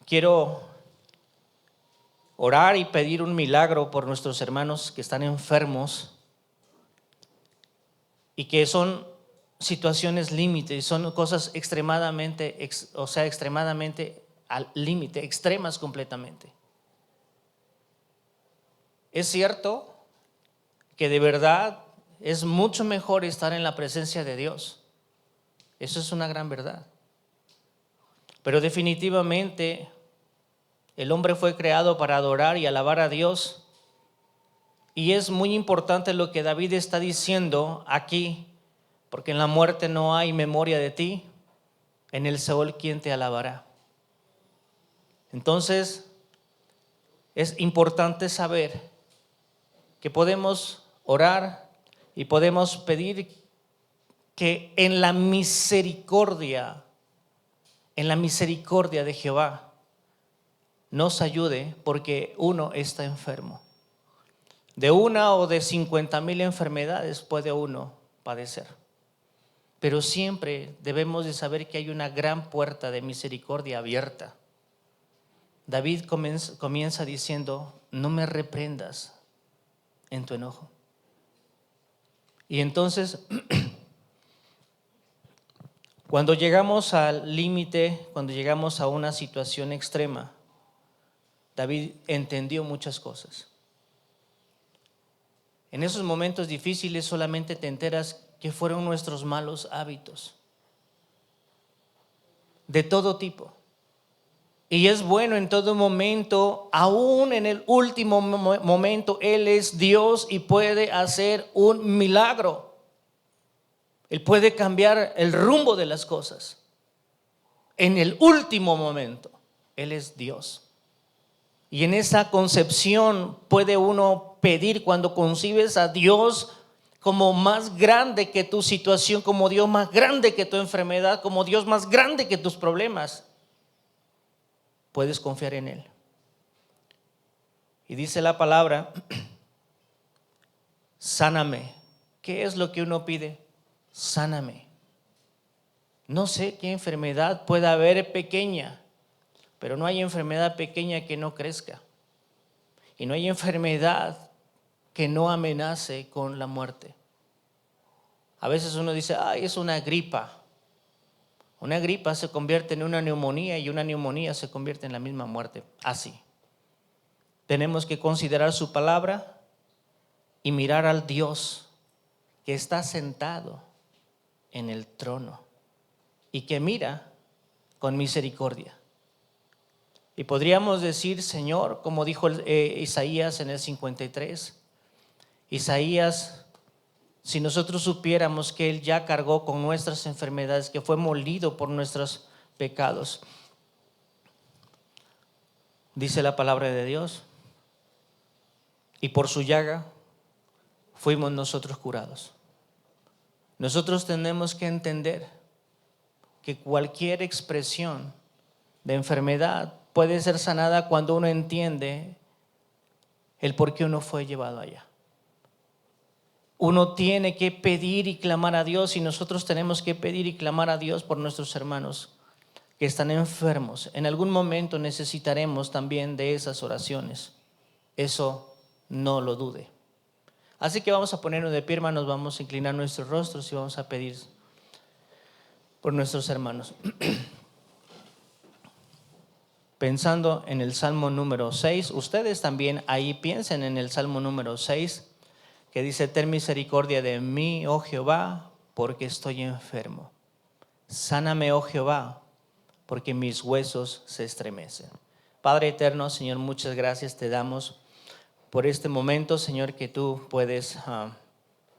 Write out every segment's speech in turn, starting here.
quiero orar y pedir un milagro por nuestros hermanos que están enfermos y que son situaciones límite, son cosas extremadamente al límite, extremas completamente. Es cierto que de verdad es mucho mejor estar en la presencia de Dios. Eso es una gran verdad. Pero definitivamente el hombre fue creado para adorar y alabar a Dios. Y es muy importante lo que David está diciendo aquí, porque en la muerte no hay memoria de ti, en el Seol, ¿quién te alabará? Entonces, es importante saber que podemos orar y podemos pedir que en la misericordia de Jehová nos ayude, porque uno está enfermo. De 1 o de 50,000 enfermedades puede uno padecer, pero siempre debemos de saber que hay una gran puerta de misericordia abierta. David comienza diciendo: no me reprendas en tu enojo. Y entonces cuando llegamos al límite, cuando llegamos a una situación extrema, David entendió muchas cosas. En esos momentos difíciles solamente te enteras que fueron nuestros malos hábitos, de todo tipo. Y es bueno en todo momento, aún en el último momento, Él es Dios y puede hacer un milagro. Él puede cambiar el rumbo de las cosas. En el último momento, Él es Dios. Y en esa concepción puede uno pedir, cuando concibes a Dios como más grande que tu situación, como Dios más grande que tu enfermedad, como Dios más grande que tus problemas, puedes confiar en Él. Y dice la palabra: sáname. ¿Qué es lo que uno pide? Sáname. No sé qué enfermedad pueda haber pequeña, pero no hay enfermedad pequeña que no crezca. Y no hay enfermedad que no amenace con la muerte. A veces uno dice: ay, es una gripa. Una gripa se convierte en una neumonía y una neumonía se convierte en la misma muerte. Así. Tenemos que considerar su palabra y mirar al Dios que está sentado en el trono y que mira con misericordia. Y podríamos decir: Señor, como dijo Isaías en el 53, Isaías, si nosotros supiéramos que Él ya cargó con nuestras enfermedades, que fue molido por nuestros pecados. Dice la palabra de Dios: y por su llaga fuimos nosotros curados. Nosotros tenemos que entender que cualquier expresión de enfermedad puede ser sanada cuando uno entiende el por qué uno fue llevado allá. Uno tiene que pedir y clamar a Dios, y nosotros tenemos que pedir y clamar a Dios por nuestros hermanos que están enfermos. En algún momento necesitaremos también de esas oraciones. Eso no lo dude. Así que vamos a ponernos de pie, hermanos, vamos a inclinar nuestros rostros y vamos a pedir por nuestros hermanos. Pensando en el Salmo número 6, ustedes también ahí piensen en el Salmo número 6, que dice: ten misericordia de mí, oh Jehová, porque estoy enfermo. Sáname, oh Jehová, porque mis huesos se estremecen. Padre eterno, Señor, muchas gracias te damos por este momento, Señor, que tú puedes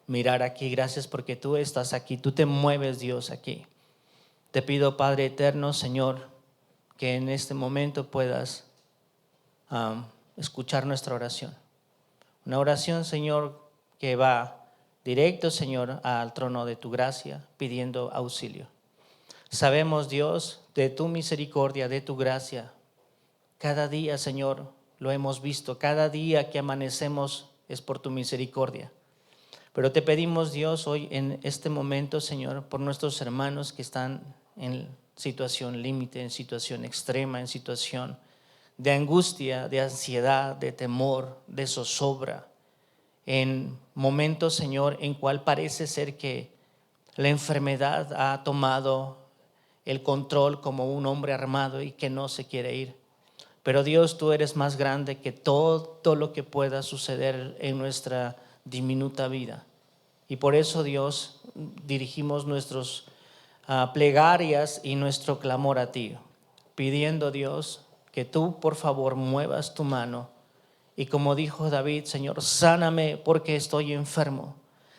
mirar aquí. Gracias porque tú estás aquí, tú te mueves, Dios, aquí. Te pido, Padre eterno, Señor, que en este momento puedas escuchar nuestra oración. Una oración, Señor, que va directo, Señor, al trono de tu gracia, pidiendo auxilio. Sabemos, Dios, de tu misericordia, de tu gracia. Cada día, Señor, lo hemos visto. Cada día que amanecemos es por tu misericordia. Pero te pedimos, Dios, hoy en este momento, Señor, por nuestros hermanos que están en situación límite, en situación extrema, en situación de angustia, de ansiedad, de temor, de zozobra, en momentos, Señor, en cual parece ser que la enfermedad ha tomado el control como un hombre armado y que no se quiere ir. Pero Dios, tú eres más grande que todo lo que pueda suceder en nuestra diminuta vida. Y por eso, Dios, dirigimos nuestros plegarias y nuestro clamor a ti, pidiendo, Dios, que tú por favor muevas tu mano. Y como dijo David, Señor, sáname porque estoy enfermo.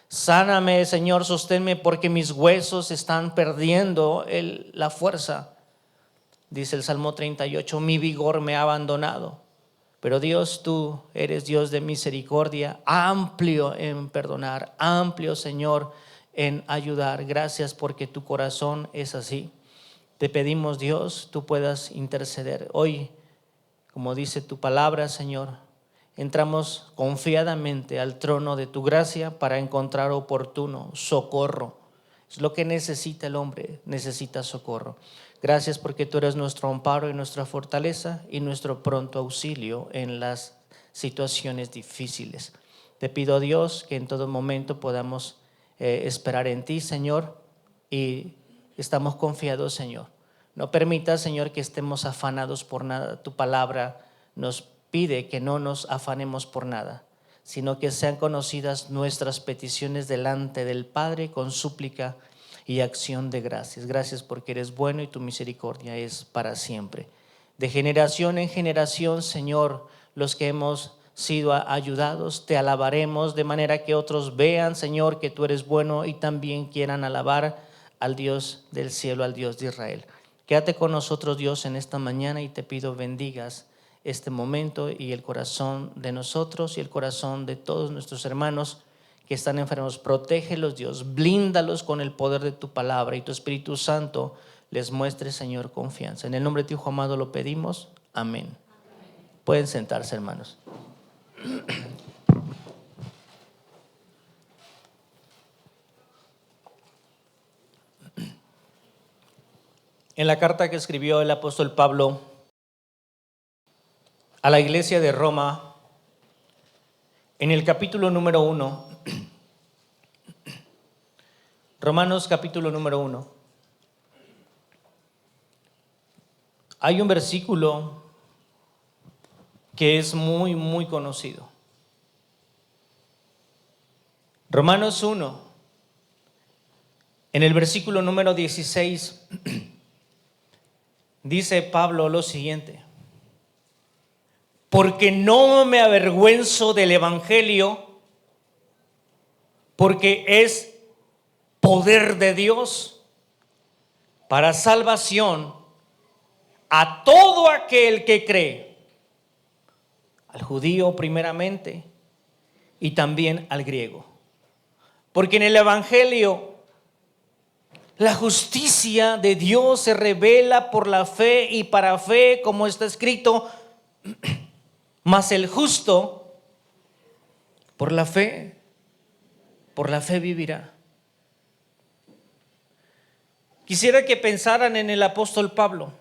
Sáname, Señor, sosténme porque mis huesos están perdiendo la fuerza. Dice el Salmo 38, mi vigor me ha abandonado. Pero Dios, tú eres Dios de misericordia, amplio en perdonar, amplio, Señor, en ayudar. Gracias porque tu corazón es así. Te pedimos, Dios, tú puedas interceder. Hoy, como dice tu palabra, Señor, entramos confiadamente al trono de tu gracia para encontrar oportuno socorro. Es lo que necesita el hombre, necesita socorro. Gracias porque tú eres nuestro amparo y nuestra fortaleza y nuestro pronto auxilio en las situaciones difíciles. Te pido, Dios, que en todo momento podamos esperar en ti, Señor, y estamos confiados, Señor. No permitas, Señor, que estemos afanados por nada. Tu palabra nos pide que no nos afanemos por nada, sino que sean conocidas nuestras peticiones delante del Padre con súplica y acción de gracias. Gracias porque eres bueno y tu misericordia es para siempre. De generación en generación, Señor, los que hemos sido ayudados, te alabaremos de manera que otros vean, Señor, que tú eres bueno y también quieran alabar al Dios del cielo, al Dios de Israel. Quédate con nosotros, Dios, en esta mañana y te pido bendigas este momento y el corazón de nosotros y el corazón de todos nuestros hermanos que están enfermos. Protégelos, Dios, blíndalos con el poder de tu palabra y tu Espíritu Santo les muestre, Señor, confianza. En el nombre de tu Hijo amado lo pedimos. Amén. Pueden sentarse, hermanos. En la carta que escribió el apóstol Pablo a la iglesia de Roma, en el capítulo número 1, Romanos capítulo número 1, hay un versículo que es muy, muy conocido. Romanos 1, en el versículo número 16, dice Pablo lo siguiente: porque no me avergüenzo del evangelio, porque es poder de Dios para salvación a todo aquel que cree, al judío primeramente y también al griego. Porque en el evangelio la justicia de Dios se revela por la fe y para fe, como está escrito, mas el justo por la fe vivirá. Quisiera que pensaran en el apóstol Pablo.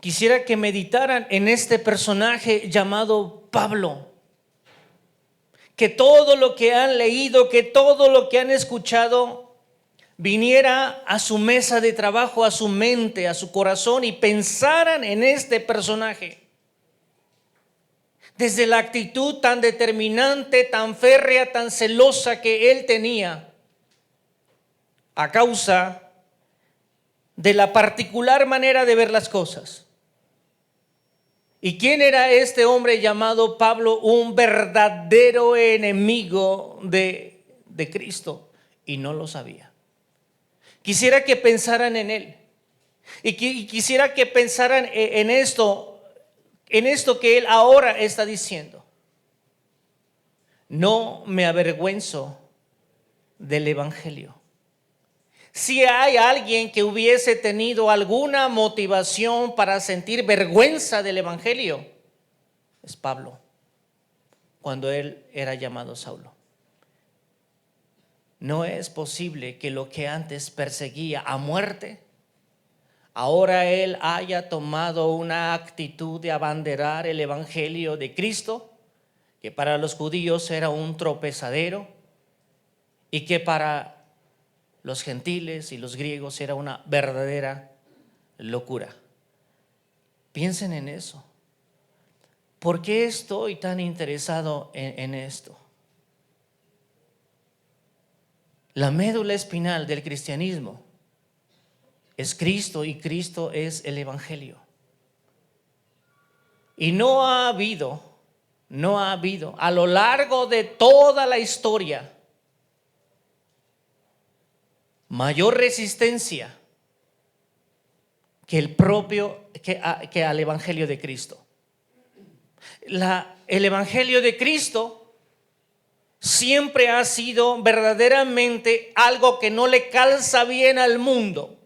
Quisiera que meditaran en este personaje llamado Pablo. Que todo lo que han leído, que todo lo que han escuchado viniera a su mesa de trabajo, a su mente, a su corazón y pensaran en este personaje. Desde la actitud tan determinante, tan férrea, tan celosa que él tenía, a causa de la particular manera de ver las cosas. ¿Y quién era este hombre llamado Pablo? Un verdadero enemigo de Cristo, y no lo sabía. Quisiera que pensaran en él, y quisiera que pensaran en esto que él ahora está diciendo. No me avergüenzo del evangelio. Si hay alguien que hubiese tenido alguna motivación para sentir vergüenza del evangelio, es Pablo, cuando él era llamado Saulo. No es posible que lo que antes perseguía a muerte, ahora él haya tomado una actitud de abanderar el evangelio de Cristo, que para los judíos era un tropezadero y que para los gentiles y los griegos era una verdadera locura. Piensen en eso. ¿Por qué estoy tan interesado en esto? La médula espinal del cristianismo es Cristo y Cristo es el evangelio. Y no ha habido a lo largo de toda la historia mayor resistencia que al evangelio de Cristo. El evangelio de Cristo siempre ha sido verdaderamente algo que no le calza bien al mundo.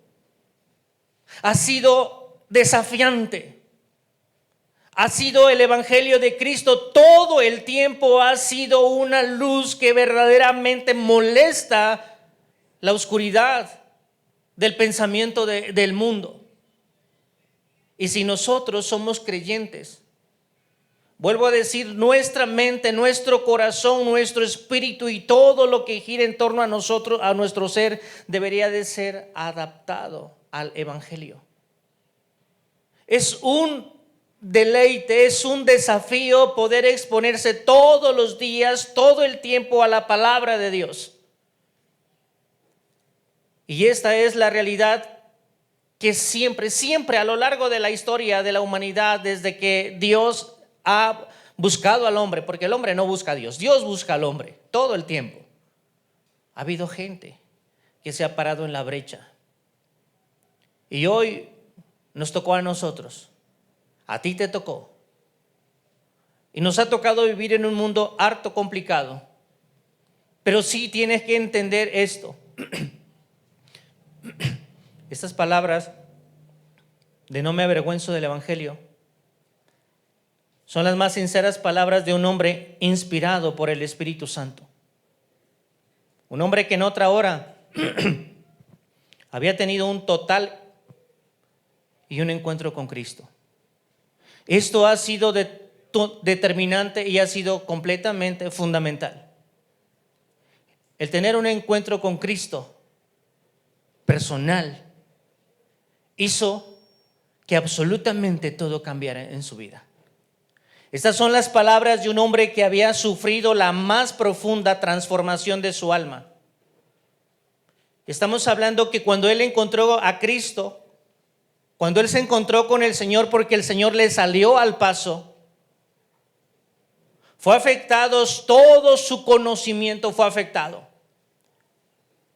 Ha sido desafiante. Ha sido el evangelio de Cristo todo el tiempo, ha sido una luz que verdaderamente molesta la oscuridad del pensamiento del mundo. Y si nosotros somos creyentes, vuelvo a decir, nuestra mente, nuestro corazón, nuestro espíritu y todo lo que gira en torno a nosotros, a nuestro ser, debería de ser adaptado al evangelio. Es un deleite, es un desafío poder exponerse todos los días, todo el tiempo a la palabra de Dios. Y esta es la realidad que siempre a lo largo de la historia de la humanidad, desde que Dios ha buscado al hombre, porque el hombre no busca a Dios, Dios busca al hombre todo el tiempo. Ha habido gente que se ha parado en la brecha. Y hoy nos tocó a nosotros. A ti te tocó. Y nos ha tocado vivir en un mundo harto complicado. Pero sí tienes que entender esto. Estas palabras de no me avergüenzo del evangelio son las más sinceras palabras de un hombre inspirado por el Espíritu Santo. Un hombre que en otra hora había tenido un total y un encuentro con Cristo. Esto ha sido determinante y ha sido completamente fundamental. El tener un encuentro con Cristo personal hizo que absolutamente todo cambiara en su vida. Estas son las palabras de un hombre que había sufrido la más profunda transformación de su alma. Estamos hablando que cuando él encontró a Cristo, cuando él se encontró con el Señor, porque el Señor le salió al paso, fue afectado, todo su conocimiento fue afectado.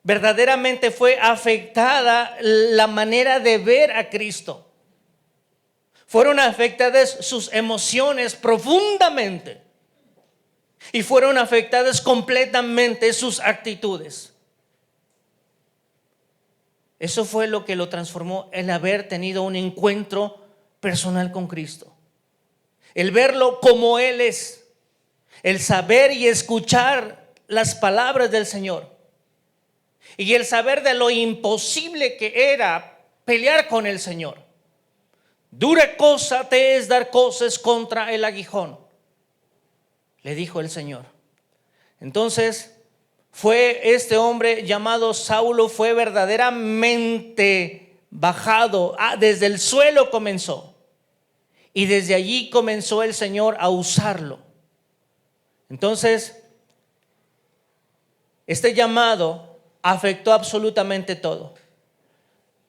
Verdaderamente fue afectada la manera de ver a Cristo. Fueron afectadas sus emociones profundamente y fueron afectadas completamente sus actitudes. Eso fue lo que lo transformó, el haber tenido un encuentro personal con Cristo, el verlo como Él es, el saber y escuchar las palabras del Señor y el saber de lo imposible que era pelear con el Señor. Dura cosa te es dar cosas contra el aguijón, le dijo el Señor. Entonces fue este hombre llamado Saulo, fue verdaderamente bajado, desde el suelo comenzó, y desde allí comenzó el Señor a usarlo. Entonces este llamado afectó absolutamente todo.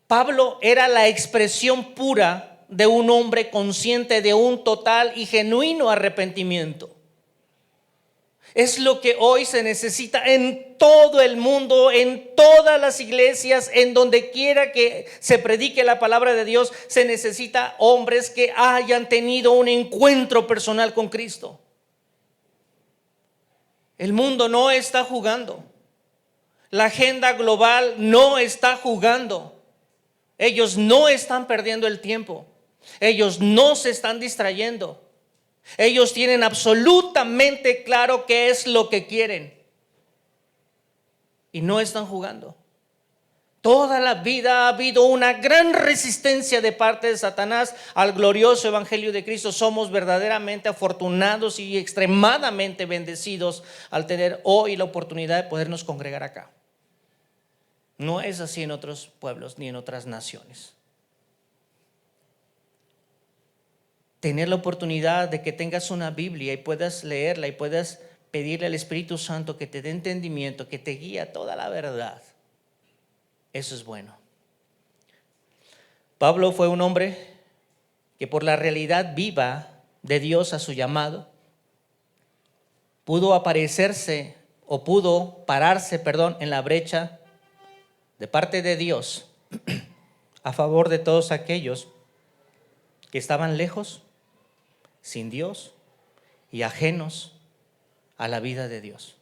Pablo era la expresión pura de un hombre consciente de un total y genuino arrepentimiento. Es lo que hoy se necesita en todo el mundo, en todas las iglesias, en donde quiera que se predique la palabra de Dios, se necesita hombres que hayan tenido un encuentro personal con Cristo. El mundo no está jugando. La agenda global no está jugando. Ellos no están perdiendo el tiempo. Ellos no se están distrayendo. Ellos tienen absolutamente claro qué es lo que quieren y no están jugando. toda la vida ha habido una gran resistencia de parte de Satanás al glorioso evangelio de Cristo. Somos verdaderamente afortunados y extremadamente bendecidos al tener hoy la oportunidad de podernos congregar acá. No es así en otros pueblos ni en otras naciones. Tener la oportunidad de que tengas una Biblia y puedas leerla y puedas pedirle al Espíritu Santo que te dé entendimiento, que te guíe a toda la verdad. Eso es bueno. Pablo fue un hombre que por la realidad viva de Dios a su llamado, pudo pararse en la brecha de parte de Dios a favor de todos aquellos que estaban lejos, sin Dios y ajenos a la vida de Dios.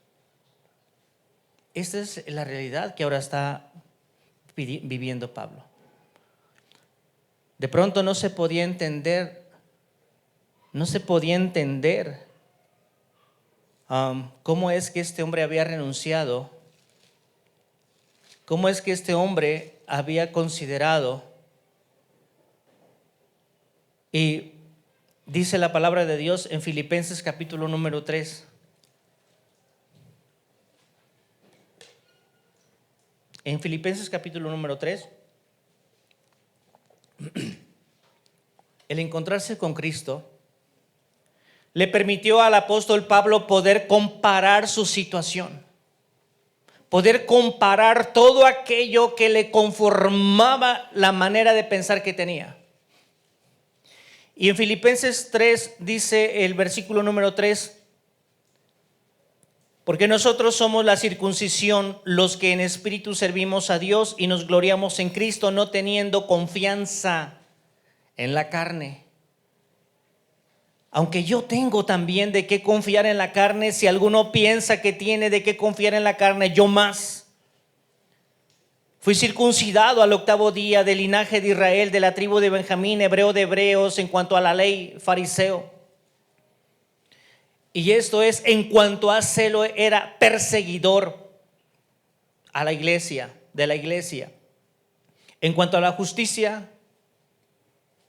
Esta es la realidad que ahora está viviendo Pablo. De pronto no se podía entender cómo es que este hombre había renunciado, cómo es que este hombre había considerado, y dice la palabra de Dios en Filipenses capítulo número 3. En Filipenses capítulo número 3, el encontrarse con Cristo le permitió al apóstol Pablo poder comparar su situación, poder comparar todo aquello que le conformaba la manera de pensar que tenía. Y en Filipenses 3 dice el versículo número 3, porque nosotros somos la circuncisión, los que en espíritu servimos a Dios y nos gloriamos en Cristo, no teniendo confianza en la carne. Aunque yo tengo también de qué confiar en la carne, si alguno piensa que tiene de qué confiar en la carne, yo más. Fui circuncidado al 8º día, del linaje de Israel, de la tribu de Benjamín, hebreo de hebreos, en cuanto a la ley, fariseo. Y esto es, en cuanto a celo, era perseguidor a la iglesia, de la iglesia. En cuanto a la justicia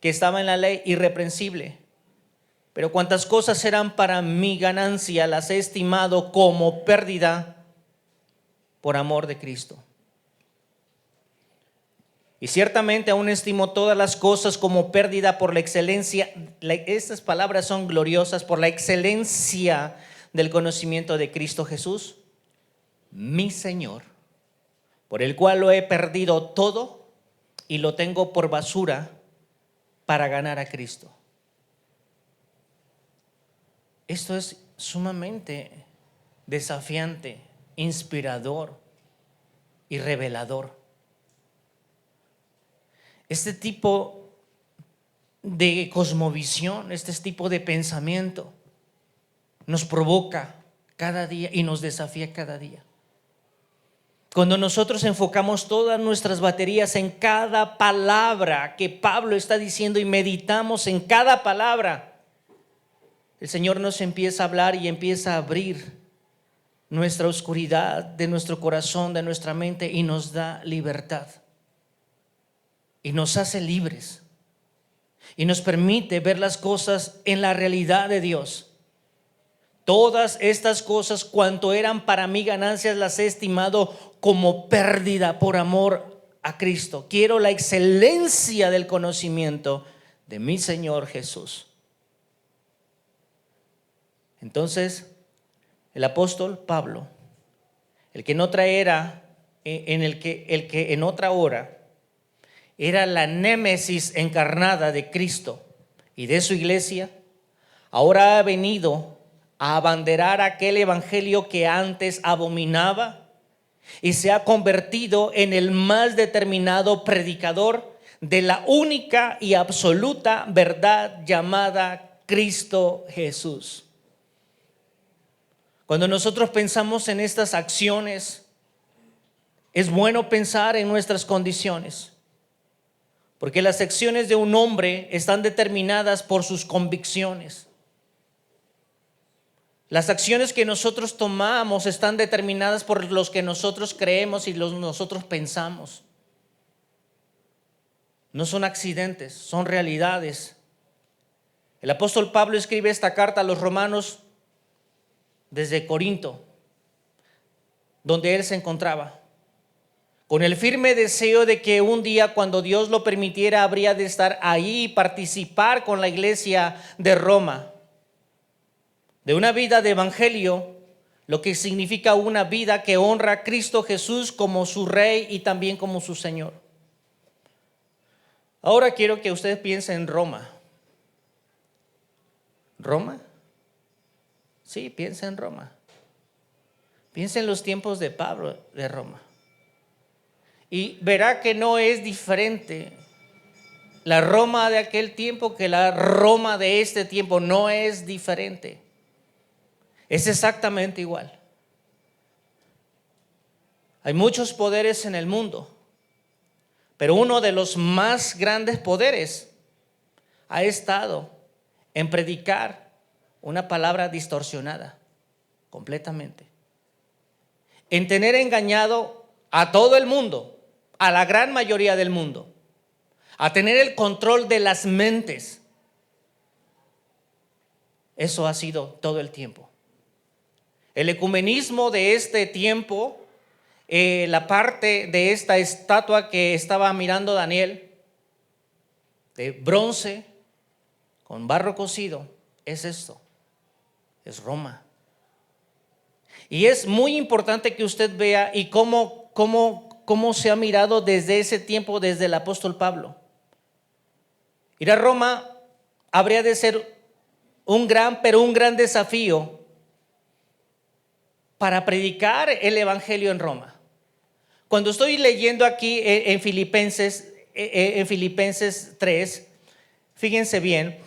que estaba en la ley, irreprensible. Pero cuantas cosas eran para mi ganancia, las he estimado como pérdida por amor de Cristo. Y ciertamente aún estimo todas las cosas como pérdida por la excelencia. Estas palabras son gloriosas, por la excelencia del conocimiento de Cristo Jesús, mi Señor, por el cual lo he perdido todo y lo tengo por basura para ganar a Cristo. Esto es sumamente desafiante, inspirador y revelador. Este tipo de cosmovisión, este tipo de pensamiento nos provoca cada día y nos desafía cada día. Cuando nosotros enfocamos todas nuestras baterías en cada palabra que Pablo está diciendo y meditamos en cada palabra, el Señor nos empieza a hablar y empieza a abrir nuestra oscuridad de nuestro corazón, de nuestra mente, y nos da libertad. Y nos hace libres. Y nos permite ver las cosas en la realidad de Dios. Todas estas cosas, cuanto eran para mí ganancias, las he estimado como pérdida por amor a Cristo. Quiero la excelencia del conocimiento de mi Señor Jesús. Entonces, el apóstol Pablo, el que en otra era, el que en otra hora era la némesis encarnada de Cristo y de su iglesia, ahora ha venido a abanderar aquel evangelio que antes abominaba y se ha convertido en el más determinado predicador de la única y absoluta verdad llamada Cristo Jesús. Cuando nosotros pensamos en estas acciones, es bueno pensar en nuestras condiciones, porque las acciones de un hombre están determinadas por sus convicciones. Las acciones que nosotros tomamos están determinadas por los que nosotros creemos y los nosotros pensamos. no son accidentes, son realidades. El apóstol Pablo escribe esta carta a los romanos desde Corinto, donde él se encontraba, con el firme deseo de que un día, cuando Dios lo permitiera, habría de estar ahí y participar con la iglesia de Roma, de una vida de evangelio, lo que significa una vida que honra a Cristo Jesús como su Rey y también como su Señor. Ahora quiero que ustedes piensen en Roma. ¿Roma? Sí, piensa en Roma. Piensa en los tiempos de Pablo de Roma. Y verá que no es diferente la Roma de aquel tiempo que la Roma de este tiempo. No es diferente. Es exactamente igual. Hay muchos poderes en el mundo, pero uno de los más grandes poderes ha estado en predicar una palabra distorsionada completamente, en tener engañado a todo el mundo, a la gran mayoría del mundo, a tener el control de las mentes. Eso ha sido todo el tiempo. El ecumenismo de este tiempo, la parte de esta estatua que estaba mirando Daniel, de bronce con barro cocido, es esto, es Roma. Y es muy importante que usted vea y cómo se ha mirado desde ese tiempo, desde el apóstol Pablo. Ir a Roma habría de ser un gran desafío para predicar el evangelio en Roma. Cuando estoy leyendo aquí en Filipenses 3, fíjense bien,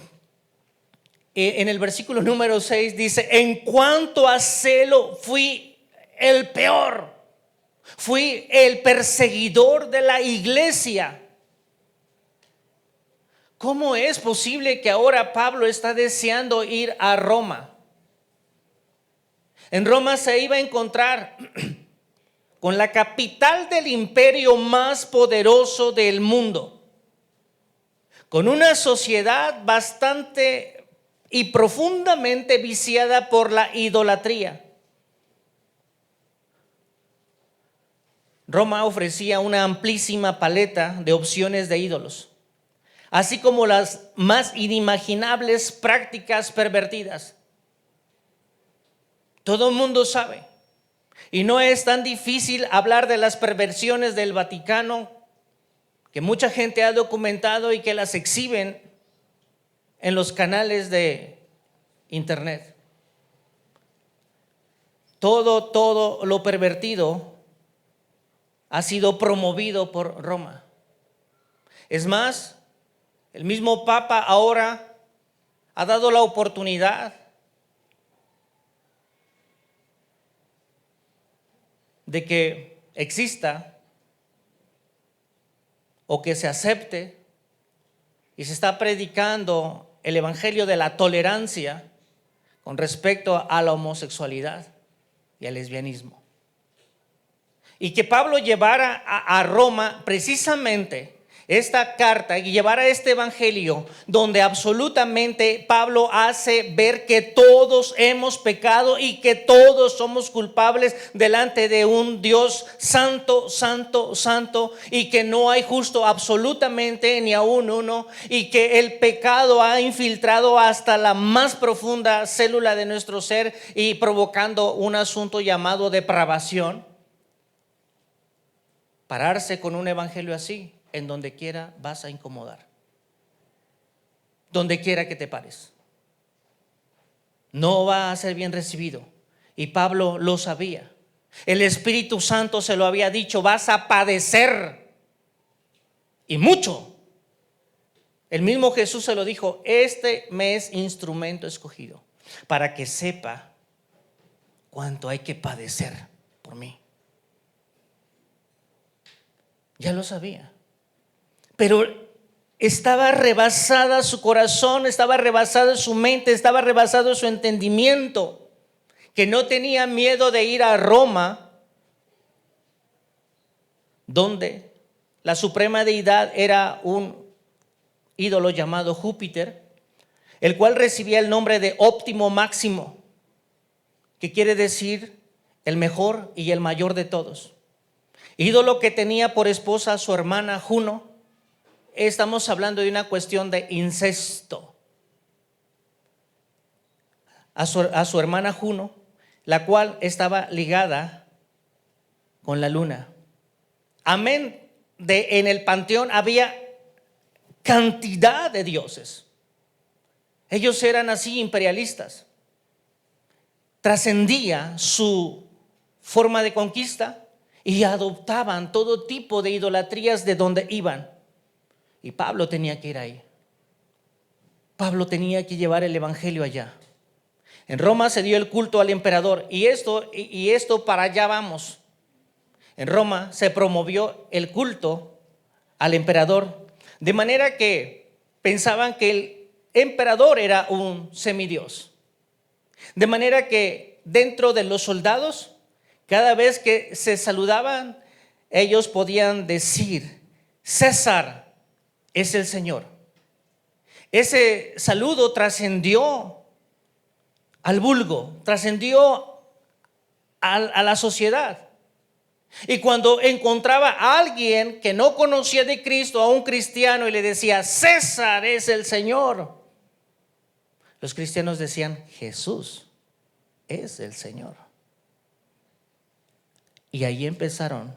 en el versículo número 6 dice: en cuanto a celo, fui el peor, fui el perseguidor de la iglesia. ¿Cómo es posible que ahora Pablo está deseando ir a Roma? En Roma se iba a encontrar con la capital del imperio más poderoso del mundo, con una sociedad bastante y profundamente viciada por la idolatría. Roma ofrecía una amplísima paleta de opciones de ídolos, así como las más inimaginables prácticas pervertidas. Todo el mundo sabe, y no es tan difícil hablar de las perversiones del Vaticano, que mucha gente ha documentado y que las exhiben en los canales de internet. Todo lo pervertido ha sido promovido por Roma. Es más, el mismo Papa ahora ha dado la oportunidad de que exista o que se acepte y se está predicando el evangelio de la tolerancia con respecto a la homosexualidad y al lesbianismo. Y que Pablo llevara a Roma precisamente esta carta y llevara este evangelio donde absolutamente Pablo hace ver que todos hemos pecado y que todos somos culpables delante de un Dios santo, santo, santo, y que no hay justo absolutamente ni aún uno, y que el pecado ha infiltrado hasta la más profunda célula de nuestro ser y provocando un asunto llamado depravación. Pararse con un evangelio así, en donde quiera vas a incomodar, donde quiera que te pares, no va a ser bien recibido. Y Pablo lo sabía. El Espíritu Santo se lo había dicho: vas a padecer, y mucho. El mismo Jesús se lo dijo: este me es instrumento escogido para que sepa cuánto hay que padecer por mí. Ya lo sabía. Pero estaba rebasada su corazón, estaba rebasada su mente, estaba rebasado su entendimiento, que no tenía miedo de ir a Roma, donde la suprema deidad era un ídolo llamado Júpiter, el cual recibía el nombre de óptimo máximo, que quiere decir el mejor y el mayor de todos. Ídolo que tenía por esposa a su hermana Juno. Estamos hablando de una cuestión de incesto. A su hermana Juno, la cual estaba ligada con la luna. Amén. En el panteón había cantidad de dioses. Ellos eran así imperialistas. Trascendía su forma de conquista y adoptaban todo tipo de idolatrías de donde iban. Y Pablo tenía que ir ahí. Pablo tenía que llevar el evangelio allá. En Roma se dio el culto al emperador y esto para allá vamos. En Roma se promovió el culto al emperador, de manera que pensaban que el emperador era un semidios. De manera que dentro de los soldados, cada vez que se saludaban, ellos podían decir: César es el Señor. Ese saludo trascendió al vulgo, trascendió a la sociedad. Y cuando encontraba a alguien que no conocía de Cristo, a un cristiano, y le decía: César es el Señor, los cristianos decían: Jesús es el Señor. Y ahí empezaron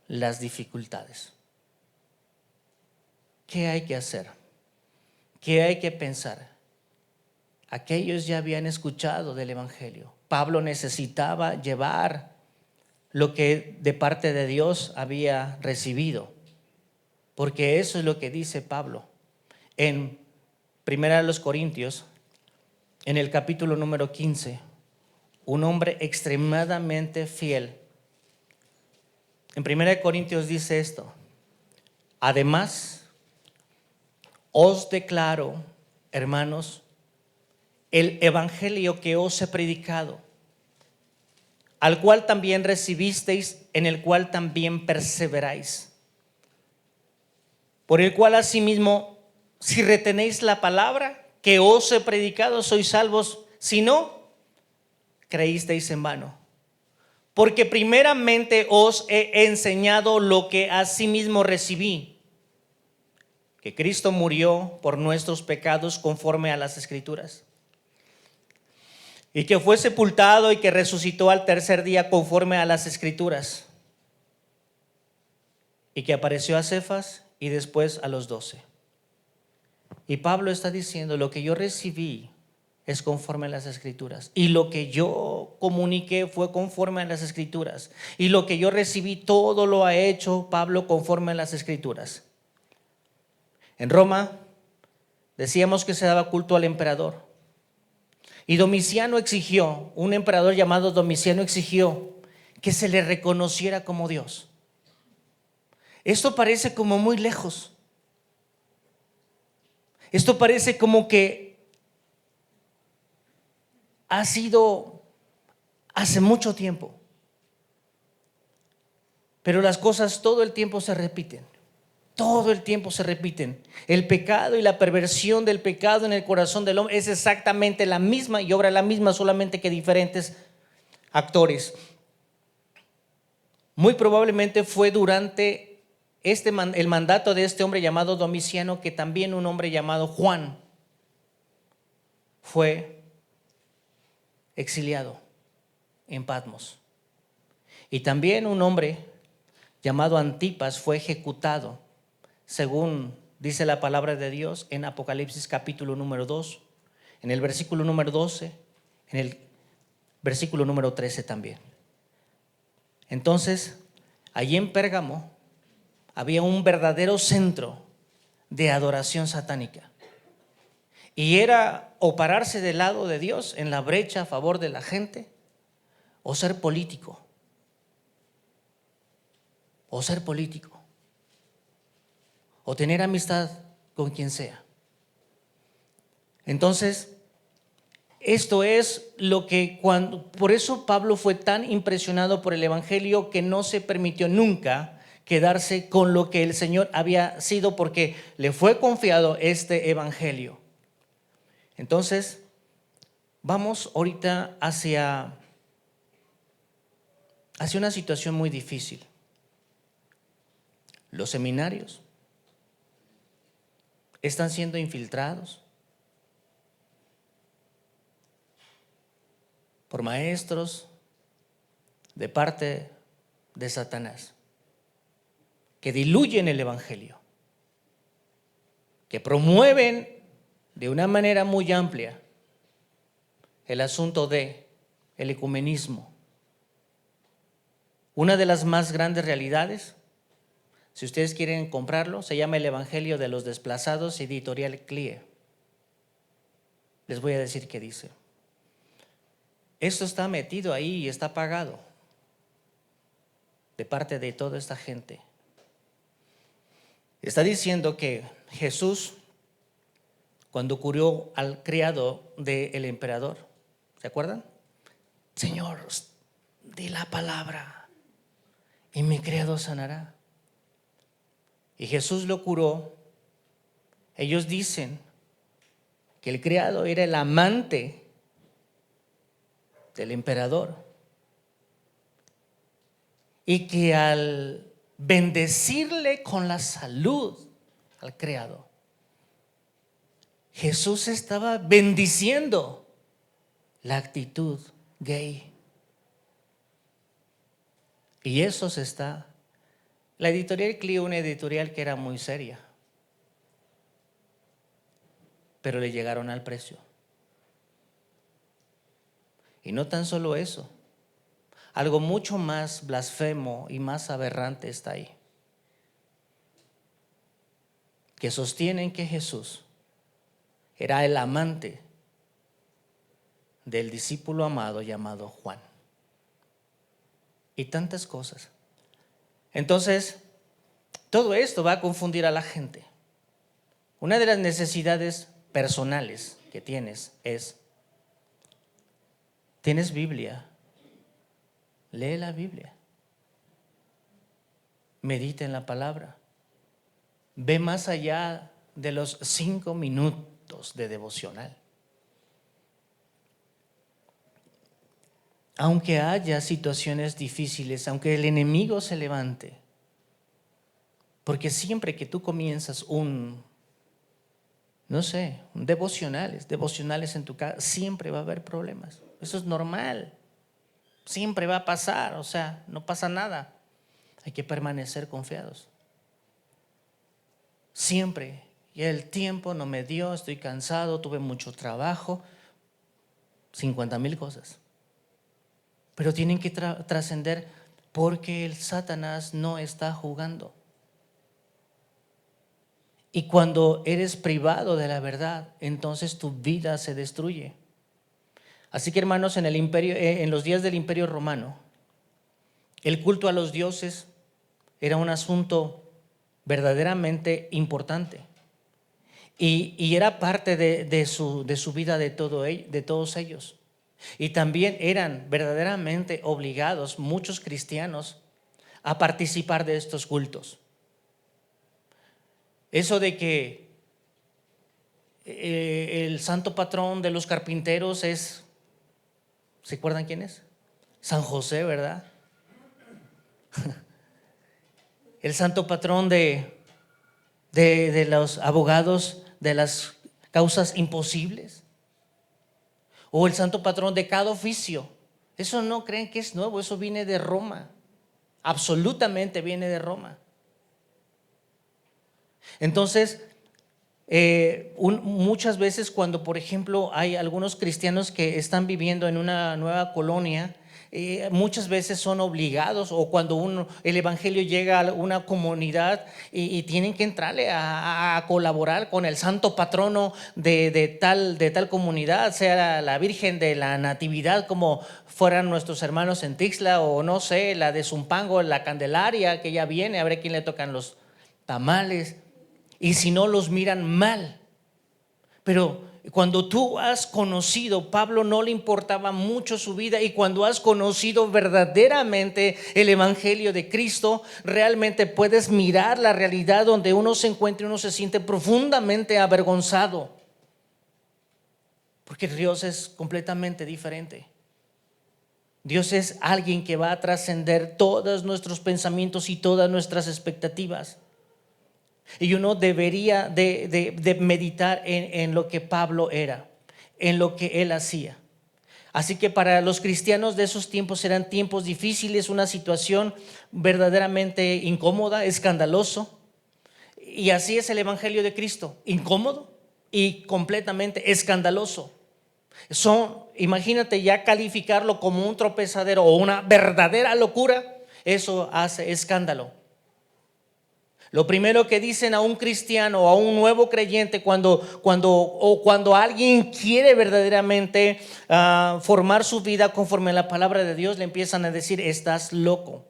las dificultades. ¿Qué hay que hacer? ¿Qué hay que pensar? Aquellos ya habían escuchado del evangelio. Pablo necesitaba llevar lo que de parte de Dios había recibido, porque eso es lo que dice Pablo en 1 Corintios, en el capítulo número 15. Un hombre extremadamente fiel. En 1 Corintios dice esto: además, os declaro, hermanos, el evangelio que os he predicado, al cual también recibisteis, en el cual también perseveráis, por el cual asimismo, si retenéis la palabra que os he predicado, sois salvos; si no, creísteis en vano. Porque primeramente os he enseñado lo que asimismo recibí, que Cristo murió por nuestros pecados conforme a las Escrituras, y que fue sepultado y que resucitó al tercer día conforme a las Escrituras, y que apareció a Cefas y después a los 12. Y Pablo está diciendo: lo que yo recibí es conforme a las Escrituras, y lo que yo comuniqué fue conforme a las Escrituras, y lo que yo recibí todo lo ha hecho Pablo conforme a las Escrituras. En Roma decíamos que se daba culto al emperador, y Domiciano exigió, un emperador llamado Domiciano exigió que se le reconociera como Dios. Esto parece como muy lejos. Esto parece como que ha sido hace mucho tiempo. Pero las cosas todo el tiempo se repiten. Todo el tiempo se repiten. El pecado y la perversión del pecado en el corazón del hombre es exactamente la misma y obra la misma, solamente que diferentes actores. Muy probablemente fue durante el mandato de este hombre llamado Domiciano que también un hombre llamado Juan fue exiliado en Patmos. Y también un hombre llamado Antipas fue ejecutado, según dice la palabra de Dios en Apocalipsis capítulo número 2, en el versículo número 12, en el versículo número 13 también. Entonces, allí en Pérgamo había un verdadero centro de adoración satánica. Y era o pararse del lado de Dios en la brecha a favor de la gente, o ser político. O ser político. O tener amistad con quien sea. Entonces, esto es lo que por eso Pablo fue tan impresionado por el evangelio que no se permitió nunca quedarse con lo que el Señor había sido porque le fue confiado este evangelio. Entonces, vamos ahorita hacia una situación muy difícil. Los seminarios están siendo infiltrados por maestros de parte de Satanás, que diluyen el evangelio, que promueven de una manera muy amplia el asunto de el ecumenismo. Una de las más grandes realidades, si ustedes quieren comprarlo, se llama El Evangelio de los Desplazados, editorial CLIE. Les voy a decir qué dice. Esto está metido ahí y está pagado de parte de toda esta gente. Está diciendo que Jesús, cuando curó al criado del emperador, ¿se acuerdan? Señor, di la palabra y mi criado sanará. Y Jesús lo curó. Ellos dicen que el criado era el amante del emperador y que al bendecirle con la salud al criado, Jesús estaba bendiciendo la actitud gay. Y eso se está. La editorial CLIE, una editorial que era muy seria, pero le llegaron al precio. Y no tan solo eso, algo mucho más blasfemo y más aberrante está ahí, que sostienen que Jesús era el amante del discípulo amado llamado Juan. Y tantas cosas. Entonces, todo esto va a confundir a la gente. Una de las necesidades personales que tienes es: ¿tienes Biblia? Lee la Biblia. Medita en la palabra. Ve más allá de los 5 minutos de devocional. Aunque haya situaciones difíciles, aunque el enemigo se levante, porque siempre que tú comienzas devocionales en tu casa, siempre va a haber problemas. Eso es normal. Siempre va a pasar, o sea, no pasa nada. Hay que permanecer confiados. Siempre. Y el tiempo no me dio, estoy cansado, tuve mucho trabajo, 50,000 cosas. Pero tienen que trascender porque el Satanás no está jugando. Y cuando eres privado de la verdad, entonces tu vida se destruye. Así que, hermanos, en los días del Imperio Romano, el culto a los dioses era un asunto verdaderamente importante. Y era parte de su vida de todos ellos. Y también eran verdaderamente obligados muchos cristianos a participar de estos cultos. Eso de que el santo patrón de los carpinteros es, ¿se acuerdan quién es? San José, ¿verdad? El santo patrón de los abogados de las causas imposibles. O el santo patrón de cada oficio. Eso no creen que es nuevo, eso viene de Roma. Absolutamente viene de Roma. Entonces, muchas veces cuando, por ejemplo, hay algunos cristianos que están viviendo en una nueva colonia, muchas veces son obligados, o cuando el evangelio llega a una comunidad y tienen que entrarle a colaborar con el santo patrono de tal comunidad, sea la Virgen de la Natividad, como fueran nuestros hermanos en Tixla, o no sé, la de Zumpango, la Candelaria, que ya viene, a ver a quién le tocan los tamales. Y si no, los miran mal. Pero Cuando tú has conocido, Pablo no le importaba mucho su vida, y cuando has conocido verdaderamente el evangelio de Cristo, realmente puedes mirar la realidad donde uno se encuentra y uno se siente profundamente avergonzado, porque Dios es completamente diferente. Dios es alguien que va a trascender todos nuestros pensamientos y todas nuestras expectativas. Y uno debería de meditar en lo que Pablo era, en lo que él hacía. Así que para los cristianos de esos tiempos eran tiempos difíciles, una situación verdaderamente incómoda, escandaloso. Y así es el evangelio de Cristo, incómodo y completamente escandaloso. Imagínate ya calificarlo como un tropezadero o una verdadera locura, eso hace escándalo. Lo primero que dicen a un cristiano o a un nuevo creyente cuando alguien quiere verdaderamente formar su vida conforme a la palabra de Dios, le empiezan a decir: estás loco,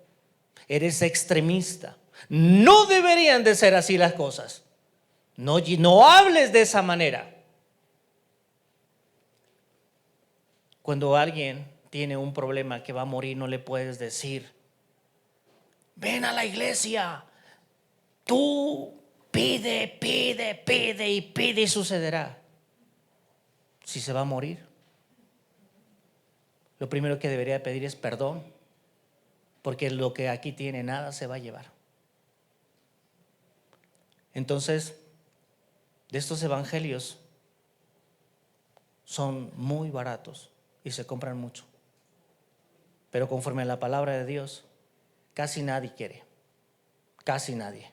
eres extremista, no deberían de ser así las cosas, no hables de esa manera. Cuando alguien tiene un problema que va a morir, no le puedes decir: ven a la iglesia, tú pide y sucederá. Si se va a morir, lo primero que debería pedir es perdón, porque lo que aquí tiene nada se va a llevar. Entonces, de estos evangelios son muy baratos y se compran mucho, pero conforme a la palabra de Dios, casi nadie quiere, casi nadie.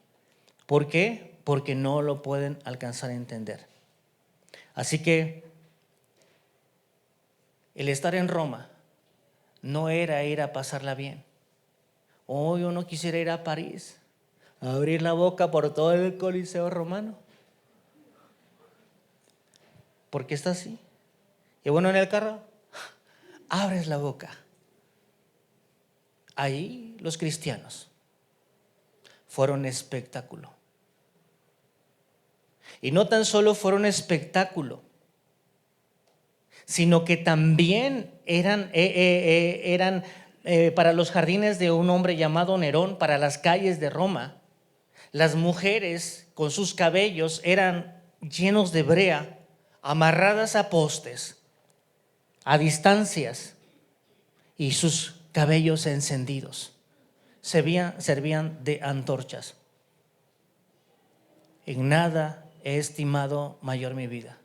¿Por qué? Porque no lo pueden alcanzar a entender. Así que el estar en Roma no era ir a pasarla bien. Hoy uno quisiera ir a París, a abrir la boca por todo el Coliseo romano. ¿Por qué está así? Y bueno, en el carro abres la boca. Ahí los cristianos fueron espectáculo. Y no tan solo fueron espectáculo, sino que también eran para los jardines de un hombre llamado Nerón, para las calles de Roma. Las mujeres con sus cabellos eran llenos de brea, amarradas a postes, a distancias, y sus cabellos encendidos servían de antorchas. En nada he estimado mayor mi vida.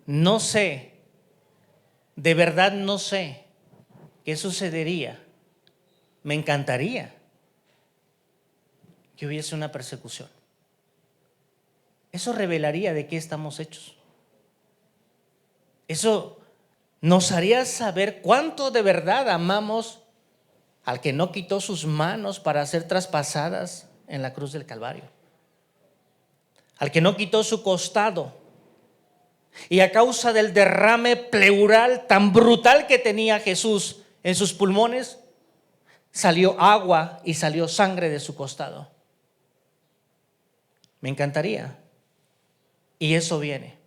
No sé, de verdad no sé qué sucedería. Me encantaría que hubiese una persecución. Eso revelaría de qué estamos hechos. Eso nos haría saber cuánto de verdad amamos al que no quitó sus manos para ser traspasadas en la cruz del Calvario, al que no quitó su costado, y a causa del derrame pleural tan brutal que tenía Jesús en sus pulmones, salió agua y salió sangre de su costado. Me encantaría. Y eso viene.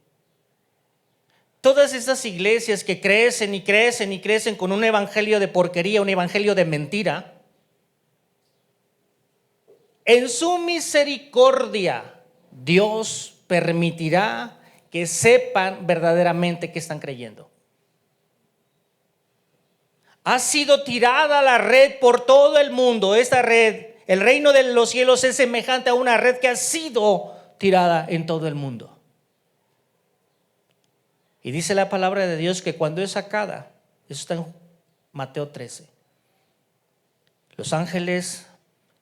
Todas estas iglesias que crecen y crecen y crecen con un evangelio de porquería, un evangelio de mentira, en su misericordia Dios permitirá que sepan verdaderamente que están creyendo. Ha sido tirada la red por todo el mundo. Esta red, el reino de los cielos, es semejante a una red que ha sido tirada en todo el mundo. Y dice la palabra de Dios que cuando es sacada, eso está en Mateo 13, los ángeles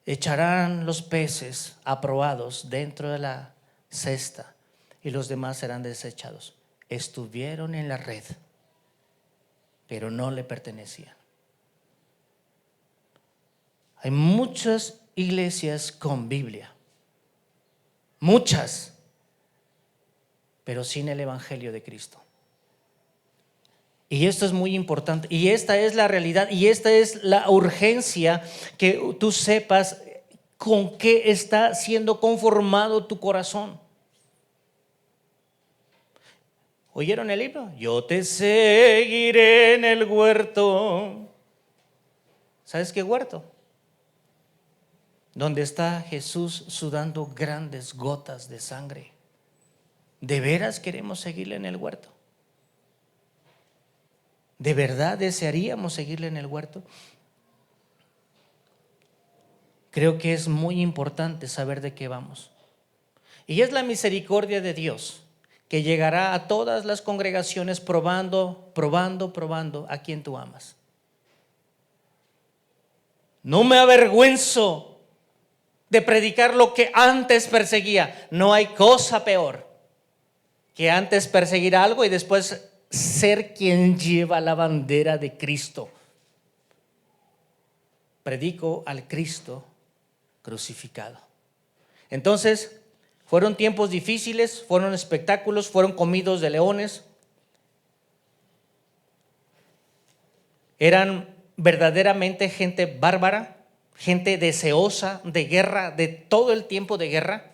echarán los peces aprobados dentro de la cesta y los demás serán desechados. Estuvieron en la red, pero no le pertenecían. Hay muchas iglesias con Biblia, muchas, pero sin el evangelio de Cristo. Y esto es muy importante, y esta es la realidad, y esta es la urgencia, que tú sepas con qué está siendo conformado tu corazón. ¿Oyeron el himno? Yo te seguiré en el huerto. ¿Sabes qué huerto? Donde está Jesús sudando grandes gotas de sangre. ¿De veras queremos seguirle en el huerto? ¿De verdad desearíamos seguirle en el huerto? Creo que es muy importante saber de qué vamos. Y es la misericordia de Dios que llegará a todas las congregaciones probando a quien tú amas. No me avergüenzo de predicar lo que antes perseguía. No hay cosa peor que antes perseguir algo y después ser quien lleva la bandera de Cristo. Predico al Cristo crucificado. Entonces, fueron tiempos difíciles, fueron espectáculos, fueron comidos de leones. Eran verdaderamente gente bárbara, gente deseosa de guerra, de todo el tiempo de guerra.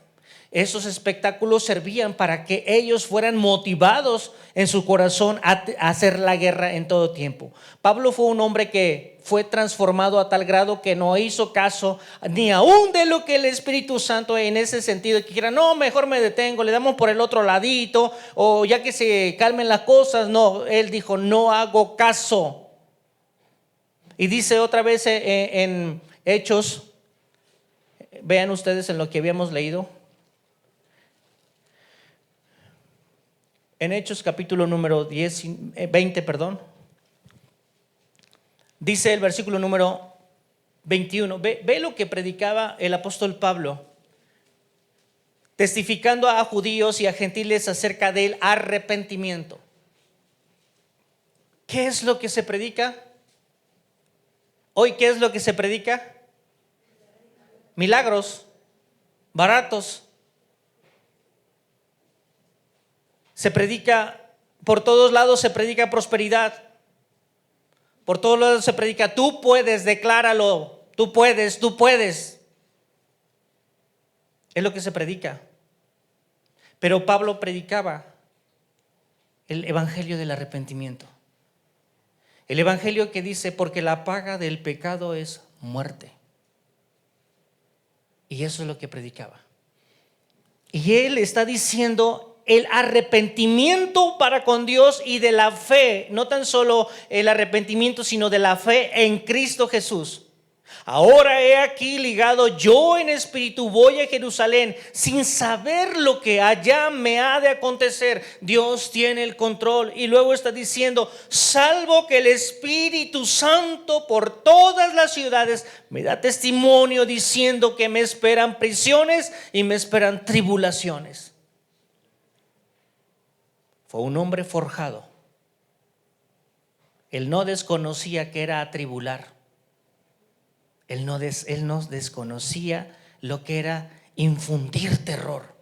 Esos espectáculos servían para que ellos fueran motivados en su corazón a hacer la guerra en todo tiempo. Pablo fue un hombre que fue transformado a tal grado que no hizo caso ni aún de lo que el Espíritu Santo en ese sentido, que quiera, no, mejor me detengo, le damos por el otro ladito, o ya que se calmen las cosas. No, él dijo, no hago caso. Y dice otra vez en Hechos, vean ustedes en lo que habíamos leído, en Hechos capítulo número 20, dice el versículo número 21, ve lo que predicaba el apóstol Pablo, testificando a judíos y a gentiles acerca del arrepentimiento. ¿Qué es lo que se predica? Hoy, ¿qué es lo que se predica? Milagros, baratos. Se predica, por todos lados se predica prosperidad. Por todos lados se predica, tú puedes, decláralo, tú puedes. Es lo que se predica. Pero Pablo predicaba el evangelio del arrepentimiento. El evangelio que dice, porque la paga del pecado es muerte. Y eso es lo que predicaba. Y él está diciendo el arrepentimiento para con Dios y de la fe, no tan solo el arrepentimiento, sino de la fe en Cristo Jesús. Ahora he aquí ligado yo en espíritu, voy a Jerusalén sin saber lo que allá me ha de acontecer. Dios tiene el control. Y luego está diciendo, salvo que el Espíritu Santo por todas las ciudades me da testimonio diciendo que me esperan prisiones y me esperan tribulaciones. Fue un hombre forjado. Él no desconocía que era atribular. Él no desconocía lo que era infundir terror.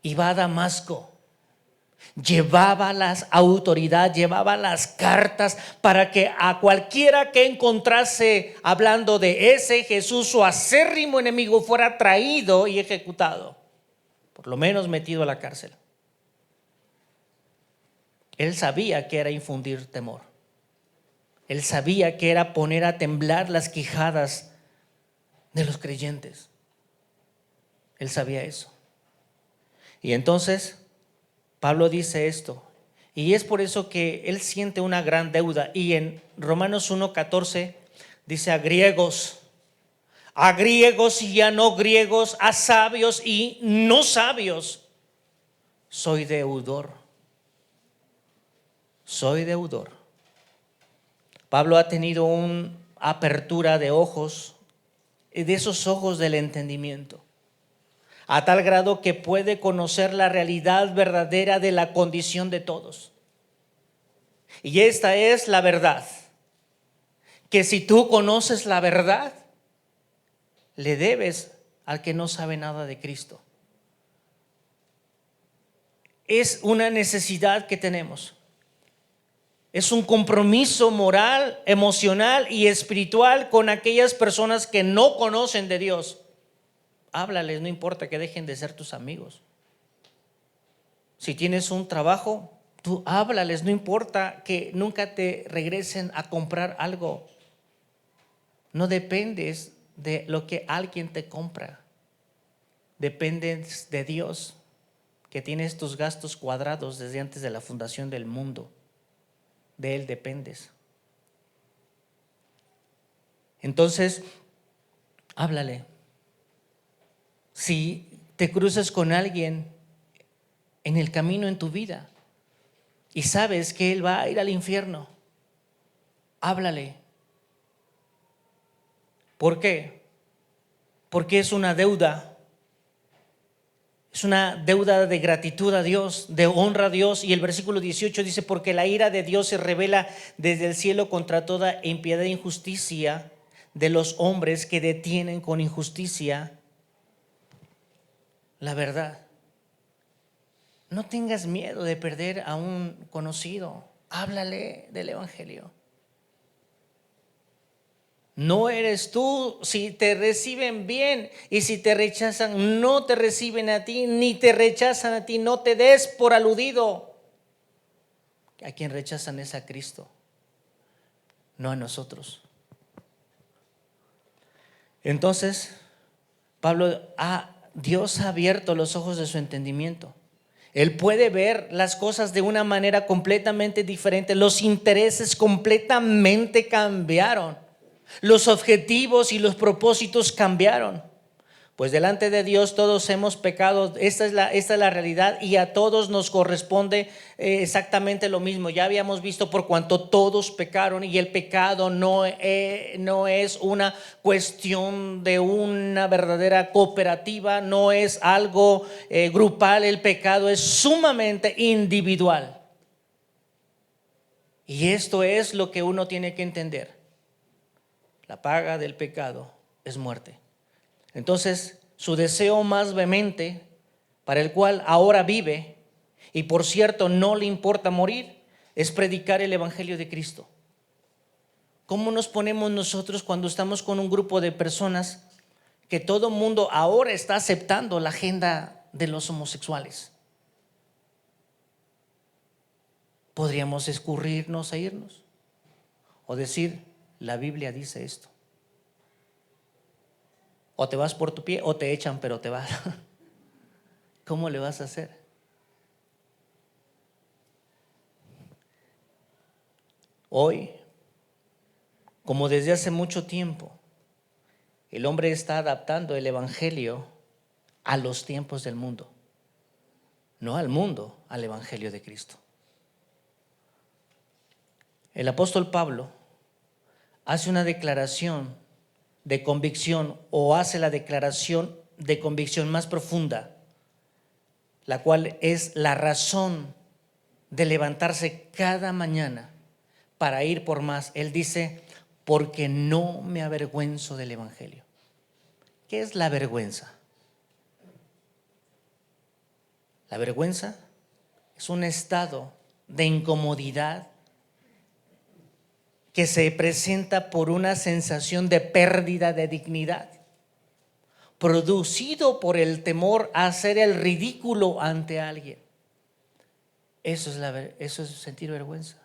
Iba a Damasco, llevaba las autoridades, llevaba las cartas para que a cualquiera que encontrase hablando de ese Jesús, su acérrimo enemigo, fuera traído y ejecutado, por lo menos metido a la cárcel. Él sabía que era infundir temor. Él sabía que era poner a temblar las quijadas de los creyentes. Él sabía eso. Y entonces Pablo dice esto. Y es por eso que él siente una gran deuda. Y en Romanos 1:14 dice a griegos y a no griegos, a sabios y no sabios, soy deudor. Pablo ha tenido una apertura de ojos, de esos ojos del entendimiento, a tal grado que puede conocer la realidad verdadera de la condición de todos. Y esta es la verdad, que si tú conoces la verdad, le debes al que no sabe nada de Cristo. Es una necesidad que tenemos. Es un compromiso moral, emocional y espiritual con aquellas personas que no conocen de Dios. Háblales, no importa que dejen de ser tus amigos. Si tienes un trabajo, tú háblales, no importa que nunca te regresen a comprar algo. No dependes de lo que alguien te compra. Dependes de Dios, que tienes tus gastos cuadrados desde antes de la fundación del mundo. De Él dependes. Entonces, háblale. Si te cruzas con alguien en el camino en tu vida y sabes que él va a ir al infierno, háblale. ¿Por qué? Porque es una deuda. Es una deuda de gratitud a Dios, de honra a Dios. Y el versículo 18 dice: porque la ira de Dios se revela desde el cielo contra toda impiedad e injusticia de los hombres que detienen con injusticia la verdad. No tengas miedo de perder a un conocido. Háblale del evangelio. No eres tú. Si te reciben bien y si te rechazan, no te reciben a ti ni te rechazan a ti. No te des por aludido. A quien rechazan es a Cristo, no a nosotros. Entonces, Dios ha abierto los ojos de su entendimiento. Él puede ver las cosas de una manera completamente diferente. Los intereses completamente cambiaron. Los objetivos y los propósitos cambiaron. Pues delante de Dios todos hemos pecado. Esta es la realidad, y a todos nos corresponde exactamente lo mismo. Ya habíamos visto por cuanto todos pecaron, y el pecado no es una cuestión de una verdadera cooperativa, no es algo grupal. El pecado es sumamente individual. Y esto es lo que uno tiene que entender. La paga del pecado es muerte. Entonces, su deseo más vehemente, para el cual ahora vive, y por cierto no le importa morir, es predicar el evangelio de Cristo. ¿Cómo nos ponemos nosotros cuando estamos con un grupo de personas que todo mundo ahora está aceptando la agenda de los homosexuales? Podríamos escurrirnos e irnos, o decir: la Biblia dice esto. O te vas por tu pie o te echan, pero te vas. ¿Cómo le vas a hacer? Hoy, como desde hace mucho tiempo, el hombre está adaptando el evangelio a los tiempos del mundo. No al mundo, al evangelio de Cristo. El apóstol Pablo hace una declaración de convicción, o hace la declaración de convicción más profunda, la cual es la razón de levantarse cada mañana para ir por más. Él dice: porque no me avergüenzo del evangelio. ¿Qué es la vergüenza? La vergüenza es un estado de incomodidad que se presenta por una sensación de pérdida de dignidad, producido por el temor a hacer el ridículo ante alguien. Eso es sentir vergüenza.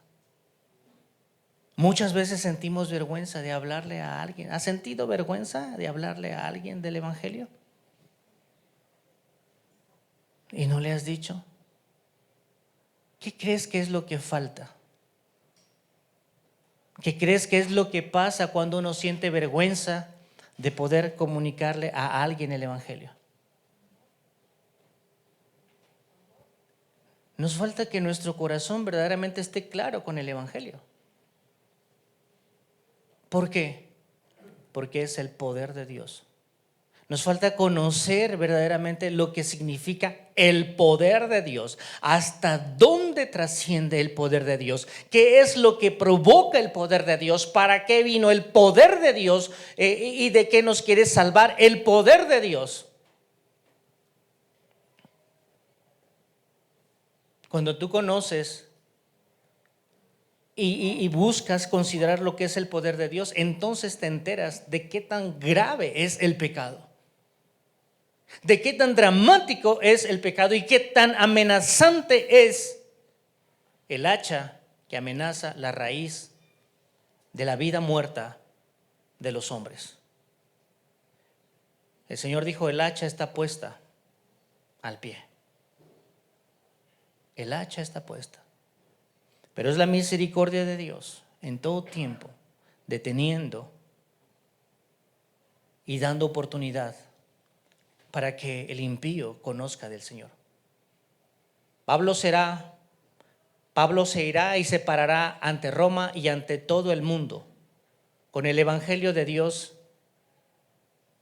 Muchas veces sentimos vergüenza de hablarle a alguien. ¿Has sentido vergüenza de hablarle a alguien del evangelio? ¿Y no le has dicho? ¿Qué crees que es lo que falta? ¿Qué crees que es lo que pasa cuando uno siente vergüenza de poder comunicarle a alguien el evangelio? Nos falta que nuestro corazón verdaderamente esté claro con el evangelio. ¿Por qué? Porque es el poder de Dios. Nos falta conocer verdaderamente lo que significa el poder de Dios, hasta dónde trasciende el poder de Dios, qué es lo que provoca el poder de Dios, para qué vino el poder de Dios, y de qué nos quiere salvar el poder de Dios. Cuando tú conoces y buscas considerar lo que es el poder de Dios, entonces te enteras de qué tan grave es el pecado. de qué tan dramático es el pecado y qué tan amenazante es el hacha que amenaza la raíz de la vida muerta de los hombres. El Señor dijo: el hacha está puesta al pie. El hacha está puesta. Pero es la misericordia de Dios en todo tiempo, deteniendo y dando oportunidad para que el impío conozca del Señor. Pablo se irá y se parará ante Roma y ante todo el mundo con el evangelio de Dios.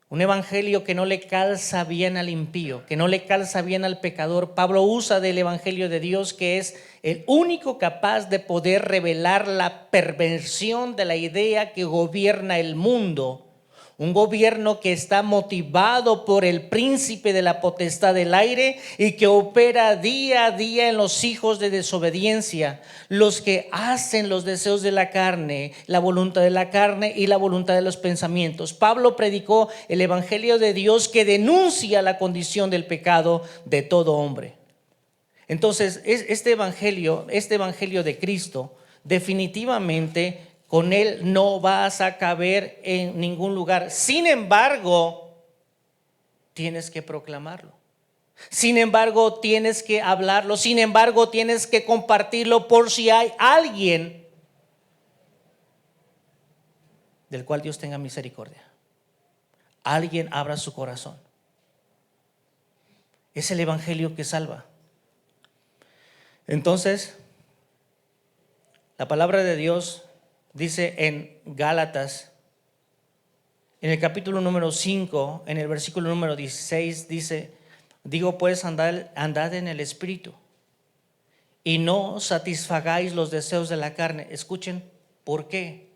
Un evangelio que no le calza bien al impío, que no le calza bien al pecador. Pablo usa del evangelio de Dios, que es el único capaz de poder revelar la perversión de la idea que gobierna el mundo. Un gobierno que está motivado por el príncipe de la potestad del aire y que opera día a día en los hijos de desobediencia, los que hacen los deseos de la carne, la voluntad de la carne y la voluntad de los pensamientos. Pablo predicó el evangelio de Dios que denuncia la condición del pecado de todo hombre. Entonces, este evangelio de Cristo, definitivamente con él no vas a caber en ningún lugar. Sin embargo, tienes que proclamarlo. Sin embargo, tienes que hablarlo. Sin embargo, tienes que compartirlo por si hay alguien del cual Dios tenga misericordia. Alguien abra su corazón. Es el evangelio que salva. Entonces, la palabra de Dios dice en Gálatas, en el capítulo número 5, en el versículo número 16, dice: digo pues, andad en el Espíritu y no satisfagáis los deseos de la carne. Escuchen, ¿por qué?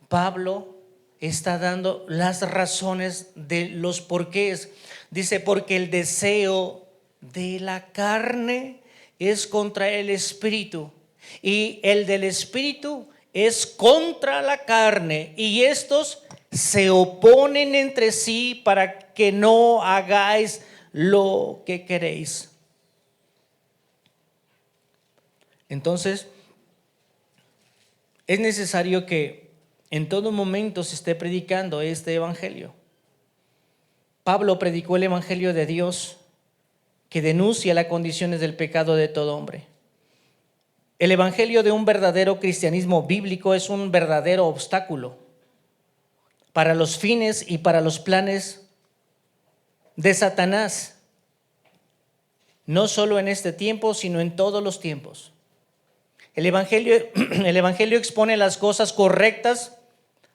Pablo está dando las razones de los porqués. Dice: porque el deseo de la carne es contra el Espíritu, y el del Espíritu es contra la carne, y estos se oponen entre sí para que no hagáis lo que queréis. Entonces, es necesario que en todo momento se esté predicando este evangelio. Pablo predicó el evangelio de Dios que denuncia las condiciones del pecado de todo hombre. El evangelio de un verdadero cristianismo bíblico es un verdadero obstáculo para los fines y para los planes de Satanás, no solo en este tiempo, sino en todos los tiempos. El evangelio expone las cosas correctas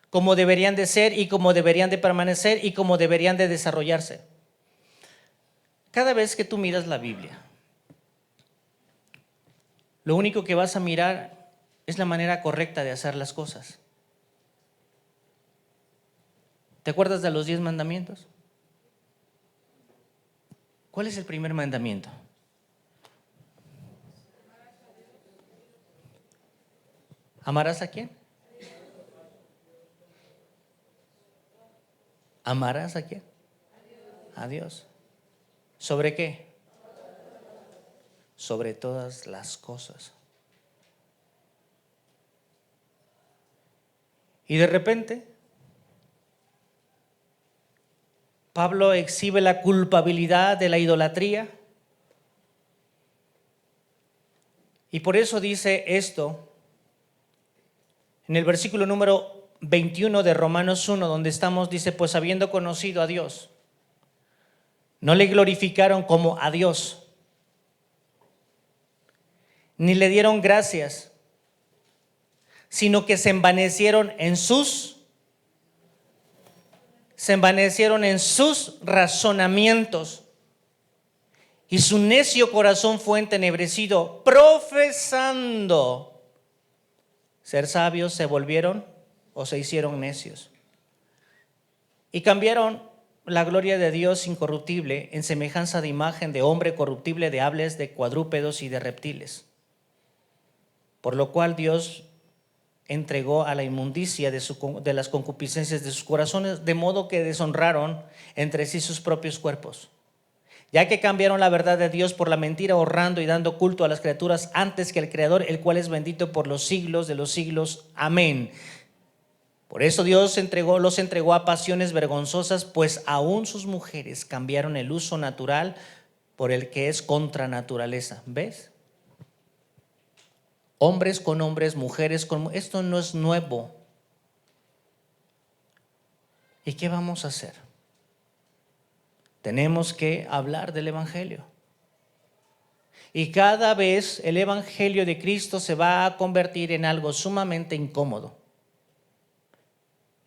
como deberían de ser y como deberían de permanecer y como deberían de desarrollarse. Cada vez que tú miras la Biblia, lo único que vas a mirar es la manera correcta de hacer las cosas. ¿Te acuerdas de los 10 mandamientos? ¿Cuál es el primer mandamiento? ¿Amarás a quién? ¿Amarás a quién? A Dios. ¿Sobre qué? Sobre todas las cosas. Y de repente, Pablo exhibe la culpabilidad de la idolatría. Y por eso dice esto en el versículo número 21 de Romanos 1, donde estamos, dice: pues habiendo conocido a Dios, no le glorificaron como a Dios, ni le dieron gracias, sino que se envanecieron en sus razonamientos, y su necio corazón fue entenebrecido. Profesando ser sabios, se volvieron o se hicieron necios, y cambiaron la gloria de Dios incorruptible en semejanza de imagen de hombre corruptible, de aves, de cuadrúpedos y de reptiles. Por lo cual Dios entregó a la inmundicia de las concupiscencias de sus corazones, de modo que deshonraron entre sí sus propios cuerpos, ya que cambiaron la verdad de Dios por la mentira, honrando y dando culto a las criaturas antes que al Creador, el cual es bendito por los siglos de los siglos. Amén. Por eso Dios los entregó a pasiones vergonzosas, pues aún sus mujeres cambiaron el uso natural por el que es contra naturaleza. ¿Ves? Hombres con hombres, mujeres con mujeres. Esto no es nuevo. ¿Y qué vamos a hacer? Tenemos que hablar del Evangelio. Y cada vez el Evangelio de Cristo se va a convertir en algo sumamente incómodo,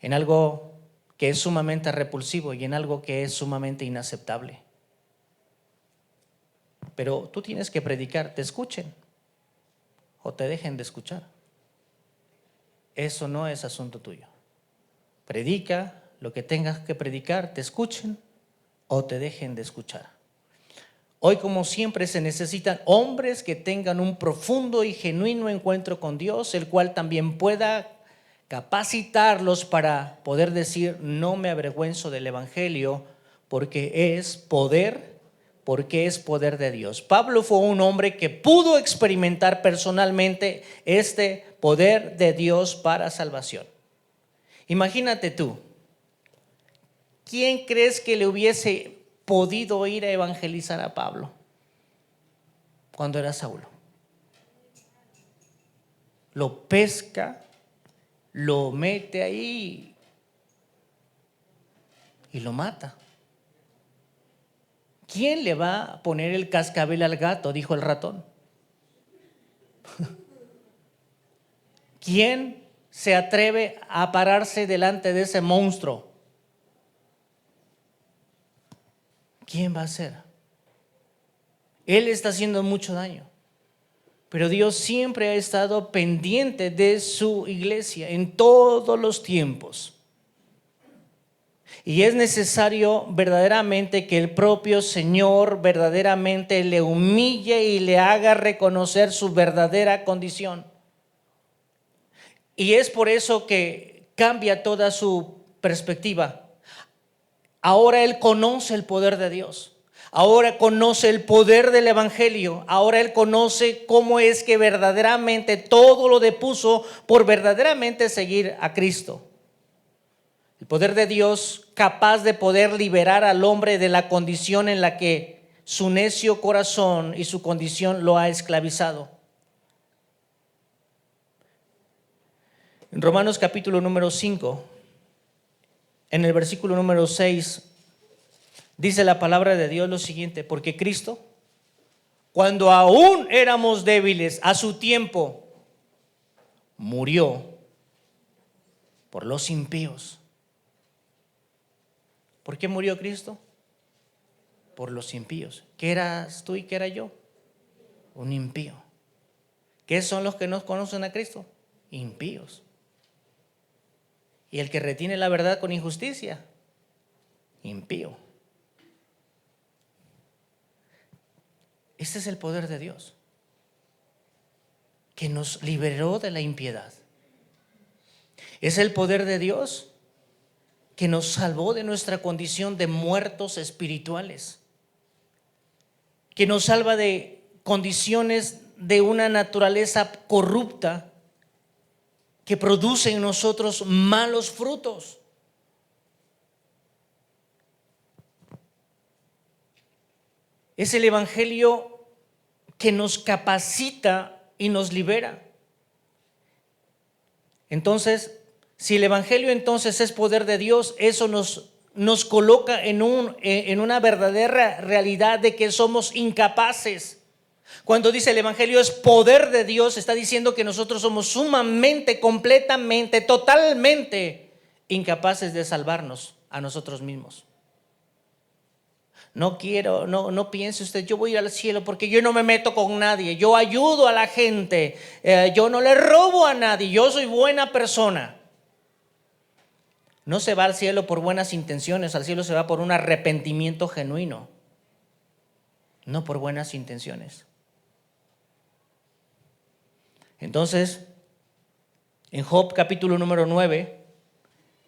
en algo que es sumamente repulsivo y en algo que es sumamente inaceptable. Pero tú tienes que predicar, te escuchen o te dejen de escuchar. Eso no es asunto tuyo. Predica lo que tengas que predicar, te escuchen o te dejen de escuchar. Hoy, como siempre, se necesitan hombres que tengan un profundo y genuino encuentro con Dios, el cual también pueda capacitarlos para poder decir: no me avergüenzo del Evangelio, porque es poder de Dios. Pablo fue un hombre que pudo experimentar personalmente este poder de Dios para salvación. Imagínate tú, ¿quién crees que le hubiese podido ir a evangelizar a Pablo cuando era Saulo? Lo pesca, lo mete ahí y lo mata. ¿Quién le va a poner el cascabel al gato?, dijo el ratón. ¿Quién se atreve a pararse delante de ese monstruo? ¿Quién va a hacer? Él está haciendo mucho daño, pero Dios siempre ha estado pendiente de su iglesia en todos los tiempos. Y es necesario verdaderamente que el propio Señor verdaderamente le humille y le haga reconocer su verdadera condición. Y es por eso que cambia toda su perspectiva. Ahora él conoce el poder de Dios. Ahora conoce el poder del Evangelio. Ahora él conoce cómo es que verdaderamente todo lo depuso por verdaderamente seguir a Cristo. El poder de Dios capaz de poder liberar al hombre de la condición en la que su necio corazón y su condición lo ha esclavizado. En Romanos capítulo número 5, en el versículo número 6, dice la palabra de Dios lo siguiente: porque Cristo, cuando aún éramos débiles, a su tiempo murió por los impíos. ¿Por qué murió Cristo? Por los impíos. ¿Qué eras tú y qué era yo? Un impío. ¿Qué son los que no conocen a Cristo? Impíos. Y el que retiene la verdad con injusticia, impío. Este es el poder de Dios, que nos liberó de la impiedad. Es el poder de Dios que nos salvó de nuestra condición de muertos espirituales, que nos salva de condiciones de una naturaleza corrupta que produce en nosotros malos frutos. Es el Evangelio que nos capacita y nos libera. Entonces, si el Evangelio entonces es poder de Dios, eso nos coloca en una verdadera realidad de que somos incapaces. Cuando dice el Evangelio es poder de Dios, está diciendo que nosotros somos sumamente, completamente, totalmente incapaces de salvarnos a nosotros mismos. No piense usted, yo voy a ir al cielo porque yo no me meto con nadie, yo ayudo a la gente, yo no le robo a nadie, yo soy buena persona. No se va al cielo por buenas intenciones, al cielo se va por un arrepentimiento genuino, no por buenas intenciones. Entonces, en Job capítulo número 9,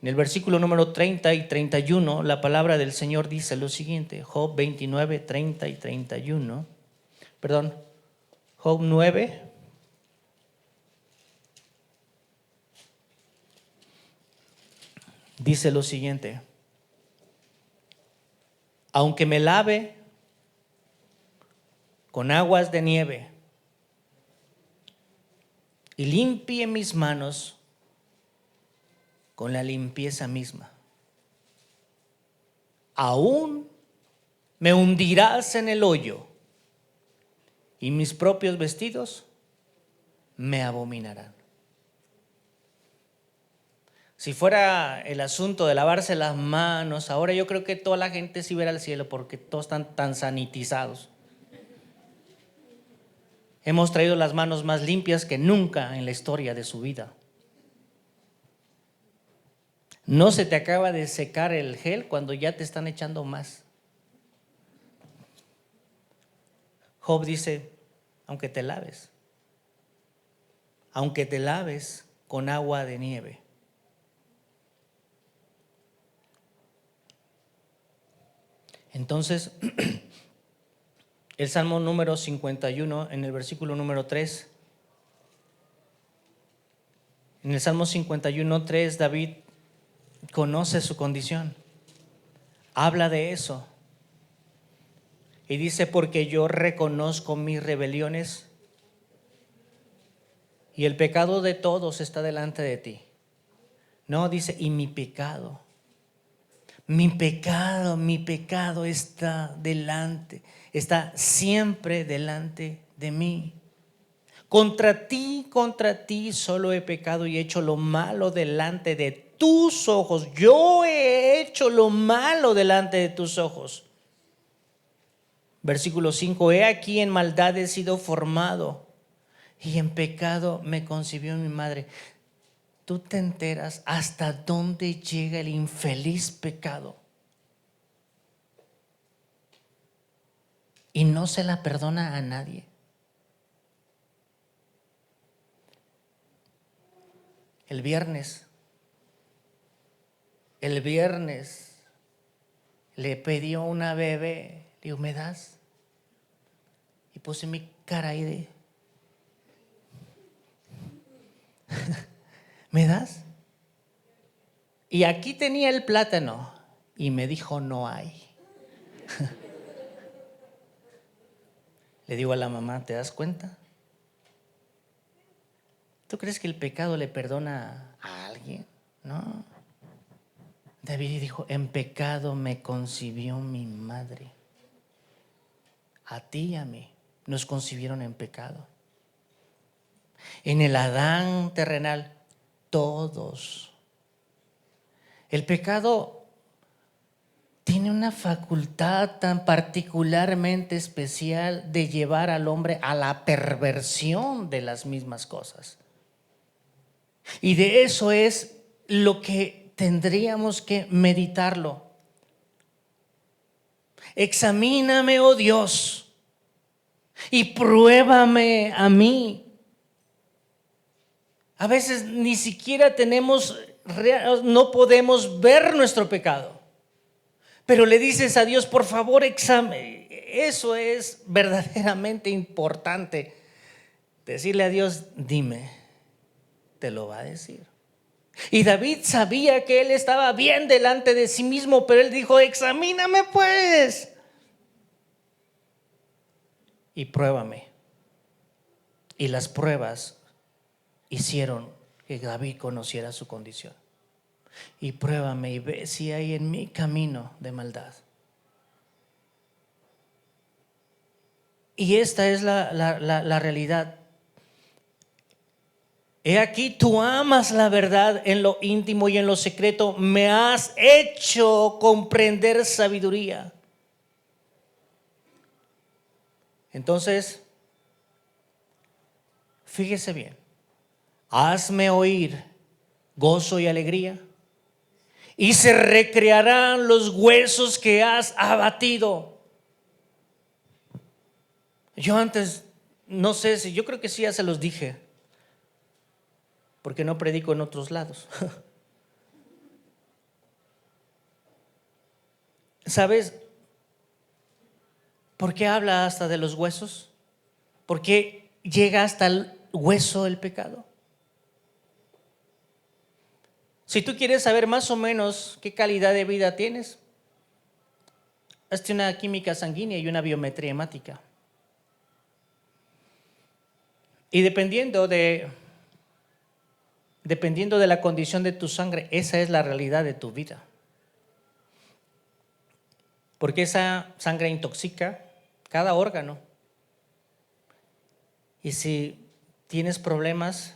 En el versículo número 30 y 31, la palabra del Señor dice lo siguiente. Job 29, 30 y 31. Perdón, Job 9. Dice lo siguiente: aunque me lave con aguas de nieve y limpie mis manos con la limpieza misma, aún me hundirás en el hoyo y mis propios vestidos me abominarán. Si fuera el asunto de lavarse las manos, ahora yo creo que toda la gente sí verá al cielo porque todos están tan sanitizados. Hemos traído las manos más limpias que nunca en la historia de su vida. No se te acaba de secar el gel cuando ya te están echando más. Job dice, aunque te laves con agua de nieve. Entonces, el Salmo número 51, en el versículo número 3, en el Salmo 51, 3, David conoce su condición, habla de eso y dice, porque yo reconozco mis rebeliones y el pecado de todos está delante de ti. No, dice, y mi pecado está delante, está siempre delante de mí. Contra ti solo he pecado y he hecho lo malo delante de tus ojos. Yo he hecho lo malo delante de tus ojos. Versículo 5, he aquí en maldad he sido formado y en pecado me concibió mi madre. Tú te enteras hasta dónde llega el infeliz pecado y no se la perdona a nadie. El viernes le pidió una bebé, le digo, ¿me das? Y puse mi cara ahí de ¿me das? Y aquí tenía el plátano y me dijo, no hay. Le digo a la mamá, ¿te das cuenta? ¿Tú crees que el pecado le perdona a alguien? No. David dijo, en pecado me concibió mi madre. A ti y a mí nos concibieron en pecado. En el Adán terrenal, todos. El pecado tiene una facultad tan particularmente especial de llevar al hombre a la perversión de las mismas cosas. Y de eso es lo que tendríamos que meditarlo. Examíname, oh Dios, y pruébame a mí. A veces ni siquiera no podemos ver nuestro pecado, pero le dices a Dios, por favor, examine. Eso es verdaderamente importante. Decirle a Dios, dime, te lo va a decir. Y David sabía que él estaba bien delante de sí mismo, pero él dijo, examíname pues y pruébame. Y las pruebas hicieron que David conociera su condición. Y pruébame y ve si hay en mí camino de maldad. Y esta es la realidad. He aquí, tú amas la verdad en lo íntimo y en lo secreto. Me has hecho comprender sabiduría. Entonces, fíjese bien. Hazme oír gozo y alegría, y se recrearán los huesos que has abatido. Yo antes, no sé si, yo creo que sí, ya se los dije, porque no predico en otros lados. ¿Sabes por qué habla hasta de los huesos? ¿Por qué llega hasta el hueso el pecado? Si tú quieres saber más o menos qué calidad de vida tienes, hazte una química sanguínea y una biometría hemática. Y dependiendo de la condición de tu sangre, esa es la realidad de tu vida. Porque esa sangre intoxica cada órgano. Y si tienes problemas,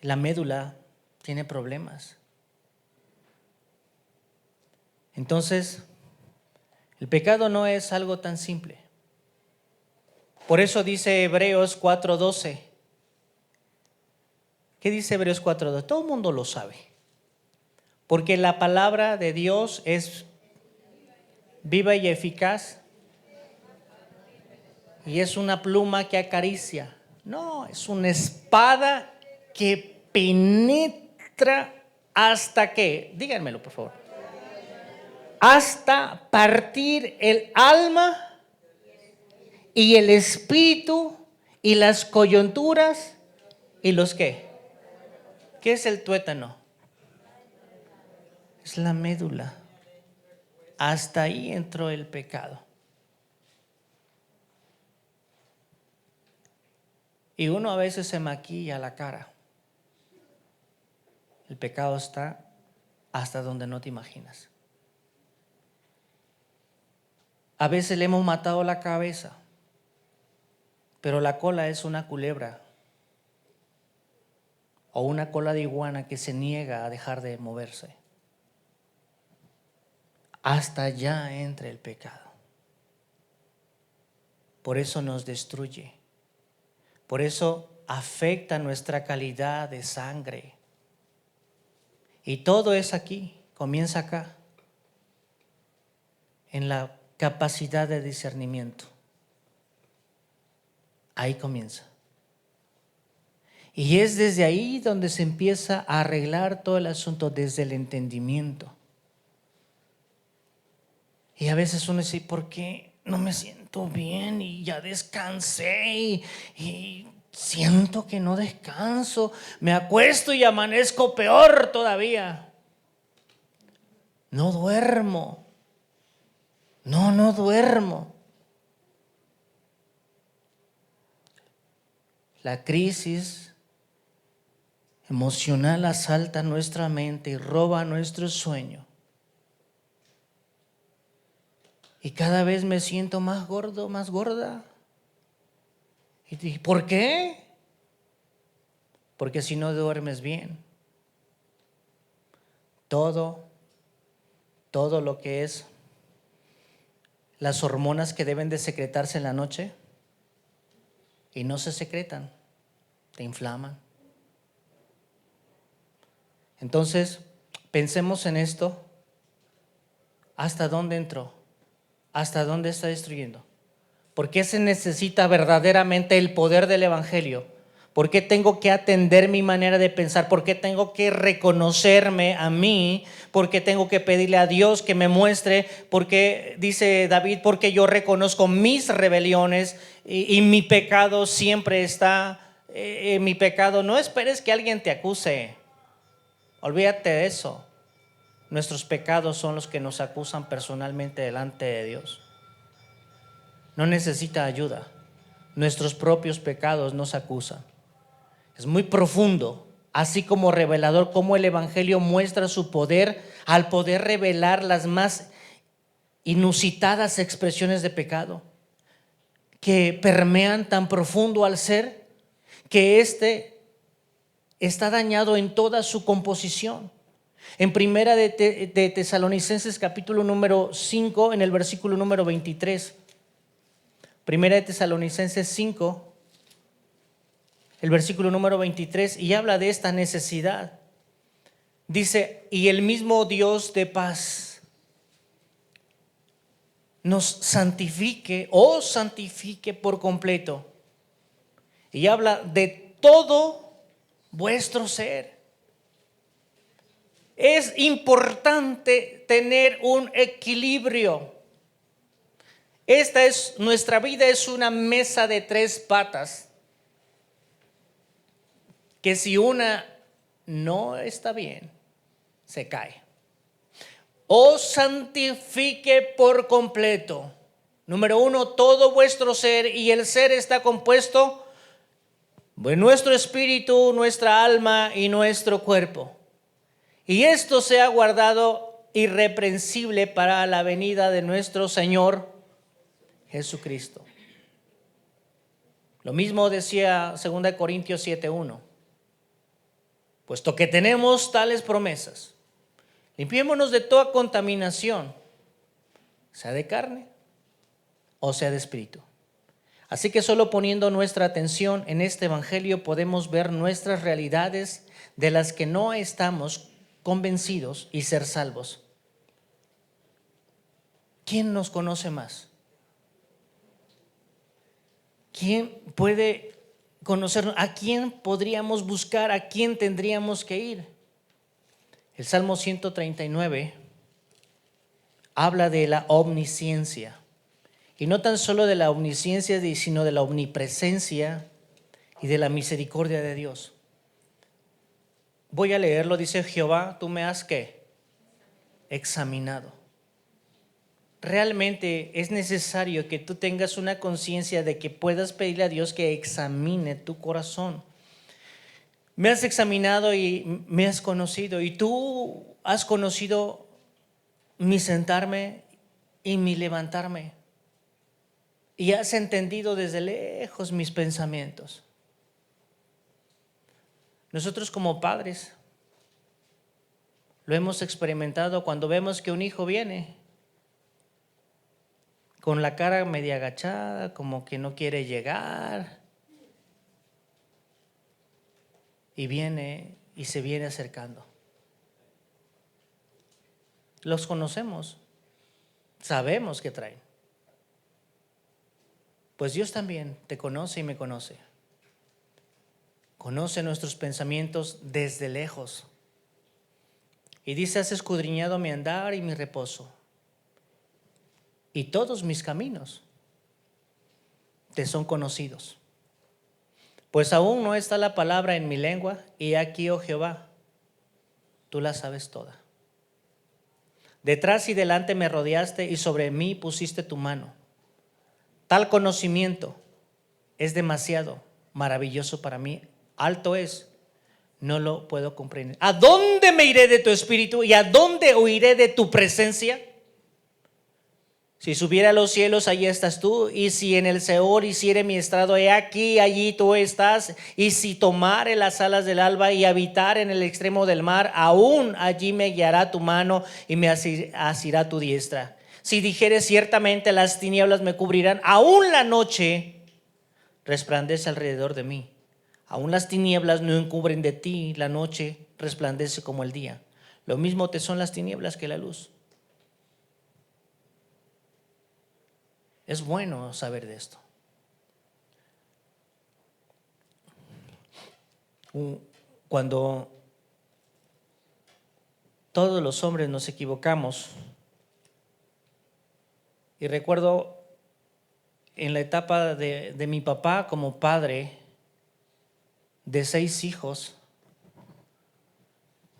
la médula tiene problemas. Entonces, el pecado no es algo tan simple. Por eso dice Hebreos 4:12. ¿Qué dice Hebreos 4:12? Todo el mundo lo sabe. Porque la palabra de Dios es viva y eficaz. Y es una pluma que acaricia. No, es una espada que penetra hasta qué. Díganmelo, por favor. Hasta partir el alma y el espíritu y las coyunturas y los qué. ¿Qué es el tuétano? Es la médula. Hasta ahí entró el pecado. Y uno a veces se maquilla la cara. El pecado está hasta donde no te imaginas. A veces le hemos matado la cabeza, pero la cola es una culebra o una cola de iguana que se niega a dejar de moverse. Hasta allá entra el pecado. Por eso nos destruye. Por eso afecta nuestra calidad de sangre. Y todo es aquí, comienza acá, en la capacidad de discernimiento. Ahí comienza. Y es desde ahí donde se empieza a arreglar todo el asunto, desde el entendimiento. Y a veces uno dice, ¿por qué no me siento bien? Y ya descansé y siento que no descanso. Me acuesto y amanezco peor todavía. No duermo. No duermo. La crisis emocional asalta nuestra mente y roba nuestro sueño. Y cada vez me siento más gordo, más gorda. ¿Y por qué? Porque si no duermes bien, todo lo que es las hormonas que deben de secretarse en la noche y no se secretan, te inflaman. Entonces, pensemos en esto. ¿Hasta dónde entró? ¿Hasta dónde está destruyendo? ¿Por qué se necesita verdaderamente el poder del Evangelio? ¿Por qué tengo que atender mi manera de pensar? ¿Por qué tengo que reconocerme a mí? ¿Por qué tengo que pedirle a Dios que me muestre? Porque dice David, porque yo reconozco mis rebeliones y mi pecado siempre está en mi pecado. No esperes que alguien te acuse. Olvídate de eso. Nuestros pecados son los que nos acusan personalmente delante de Dios. No necesita ayuda. Nuestros propios pecados nos acusan. Es muy profundo, así como revelador, cómo el Evangelio muestra su poder al poder revelar las más inusitadas expresiones de pecado que permean tan profundo al ser que éste está dañado en toda su composición. En primera de Tesalonicenses capítulo número 5, en el versículo número 23. Primera de Tesalonicenses 5, el versículo número 23, y habla de esta necesidad. Dice, y el mismo Dios de paz nos santifique o santifique por completo. Y habla de todo vuestro ser. Es importante tener un equilibrio. Nuestra vida es una mesa de 3 patas, que si una no está bien, se cae. Os santifique por completo. Número 1, todo vuestro ser, y el ser está compuesto de nuestro espíritu, nuestra alma y nuestro cuerpo. Y esto sea guardado irreprensible para la venida de nuestro Señor Jesucristo. Lo mismo decía 2 Corintios 7:1. Puesto que tenemos tales promesas, limpiémonos de toda contaminación, sea de carne o sea de espíritu. Así que solo poniendo nuestra atención en este evangelio podemos ver nuestras realidades de las que no estamos convencidos y ser salvos. ¿Quién nos conoce más? ¿Quién puede conocernos? ¿A quién podríamos buscar? ¿A quién tendríamos que ir? El Salmo 139 habla de la omnisciencia. Y no tan solo de la omnisciencia, sino de la omnipresencia y de la misericordia de Dios. Voy a leerlo, dice Jehová, tú me has ¿qué? Examinado. Realmente es necesario que tú tengas una conciencia de que puedas pedirle a Dios que examine tu corazón. Me has examinado y me has conocido, y tú has conocido mi sentarme y mi levantarme, y has entendido desde lejos mis pensamientos. Nosotros como padres lo hemos experimentado cuando vemos que un hijo viene con la cara media agachada, como que no quiere llegar, y viene y se viene acercando. Los conocemos, sabemos que traen. Pues Dios también te conoce y me conoce. Conoce nuestros pensamientos desde lejos. Y dice, has escudriñado mi andar y mi reposo, y todos mis caminos te son conocidos. Pues aún no está la palabra en mi lengua, y aquí, oh Jehová, tú la sabes toda. Detrás y delante me rodeaste, y sobre mí pusiste tu mano. Tal conocimiento es demasiado maravilloso para mí, alto es, no lo puedo comprender. ¿A dónde me iré de tu espíritu y a dónde huiré de tu presencia? Si subiera a los cielos, allí estás tú, y si en el Seol hiciere mi estrado, he aquí, allí tú estás. Y si tomare las alas del alba y habitar en el extremo del mar, aún allí me guiará tu mano y me asirá tu diestra. Si dijere, ciertamente las tinieblas me cubrirán, aún la noche resplandece alrededor de mí. Aún las tinieblas no encubren de ti, la noche resplandece como el día. Lo mismo te son las tinieblas que la luz. Es bueno saber de esto. Cuando todos los hombres nos equivocamos, y recuerdo en la etapa de mi papá como padre de 6 hijos,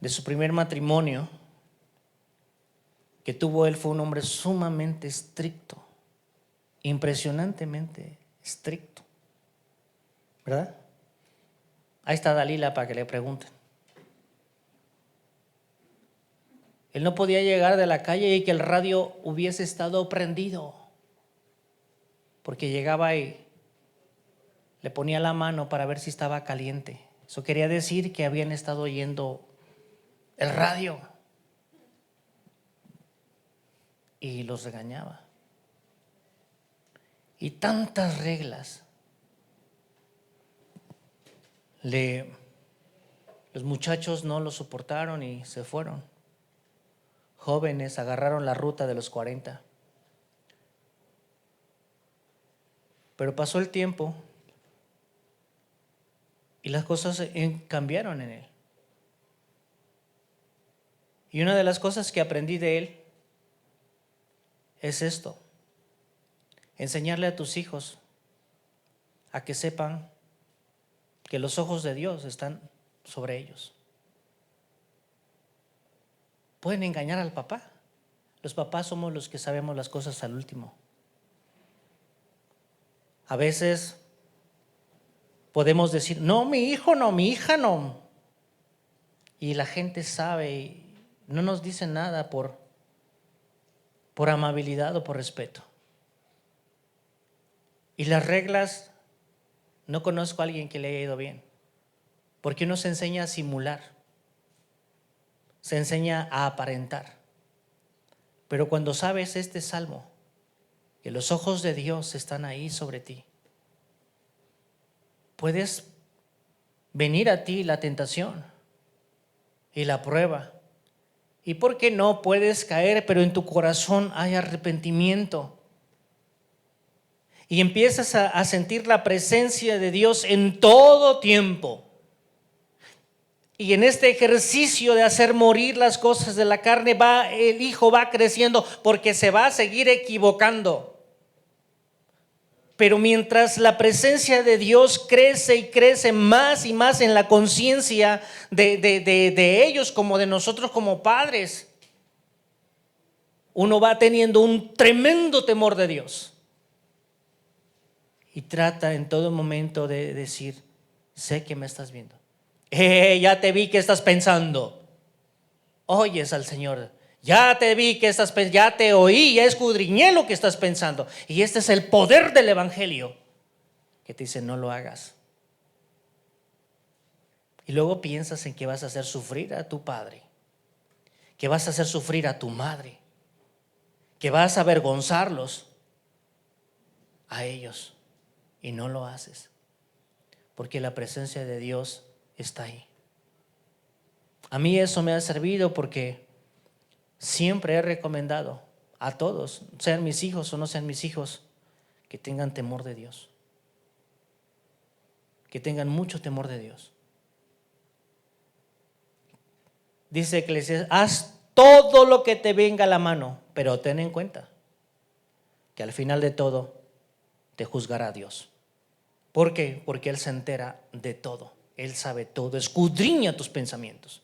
de su primer matrimonio que tuvo él, fue un hombre sumamente estricto, impresionantemente estricto, ¿verdad? Ahí está Dalila para que le pregunten. Él no podía llegar de la calle y que el radio hubiese estado prendido, porque llegaba y le ponía la mano para ver si estaba caliente. Eso quería decir que habían estado oyendo el radio, y los regañaba. Y tantas reglas. Los muchachos no lo soportaron y se fueron. Jóvenes agarraron la ruta de los 40. Pero pasó el tiempo y las cosas cambiaron en él. Y una de las cosas que aprendí de él es esto: enseñarle a tus hijos a que sepan que los ojos de Dios están sobre ellos. Pueden engañar al papá. Los papás somos los que sabemos las cosas al último. A veces podemos decir, no, mi hijo no, mi hija no. Y la gente sabe y no nos dice nada por amabilidad o por respeto. Y las reglas, no conozco a alguien que le haya ido bien, porque uno se enseña a simular, se enseña a aparentar. Pero cuando sabes este salmo, que los ojos de Dios están ahí sobre ti, puedes venir a ti la tentación y la prueba. ¿Y por qué no puedes caer, pero en tu corazón hay arrepentimiento? Y empiezas a sentir la presencia de Dios en todo tiempo. Y en este ejercicio de hacer morir las cosas de la carne, el hijo va creciendo porque se va a seguir equivocando. Pero mientras la presencia de Dios crece y crece más y más en la conciencia de ellos como de nosotros como padres, uno va teniendo un tremendo temor de Dios. Y trata en todo momento de decir, sé que me estás viendo. Ya te vi que estás pensando. Oyes al Señor. Ya te vi que estás pensando, ya te oí, ya escudriñé lo que estás pensando. Y este es el poder del Evangelio, que te dice, no lo hagas. Y luego piensas en que vas a hacer sufrir a tu padre, que vas a hacer sufrir a tu madre, que vas a avergonzarlos a ellos. Y no lo haces, porque la presencia de Dios está ahí. A mí eso me ha servido porque siempre he recomendado a todos, sean mis hijos o no sean mis hijos, que tengan temor de Dios, que tengan mucho temor de Dios. Dice Eclesiastés, haz todo lo que te venga a la mano, pero ten en cuenta que al final de todo te juzgará Dios. ¿Por qué? Porque Él se entera de todo, Él sabe todo, escudriña tus pensamientos.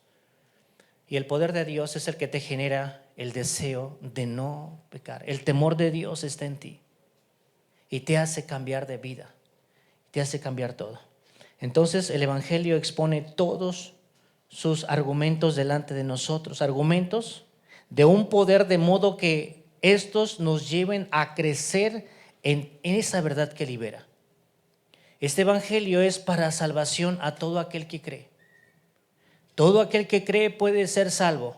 Y el poder de Dios es el que te genera el deseo de no pecar. El temor de Dios está en ti y te hace cambiar de vida, te hace cambiar todo. Entonces el Evangelio expone todos sus argumentos delante de nosotros, argumentos de un poder de modo que estos nos lleven a crecer en esa verdad que libera. Este Evangelio es para salvación a todo aquel que cree. Todo aquel que cree puede ser salvo.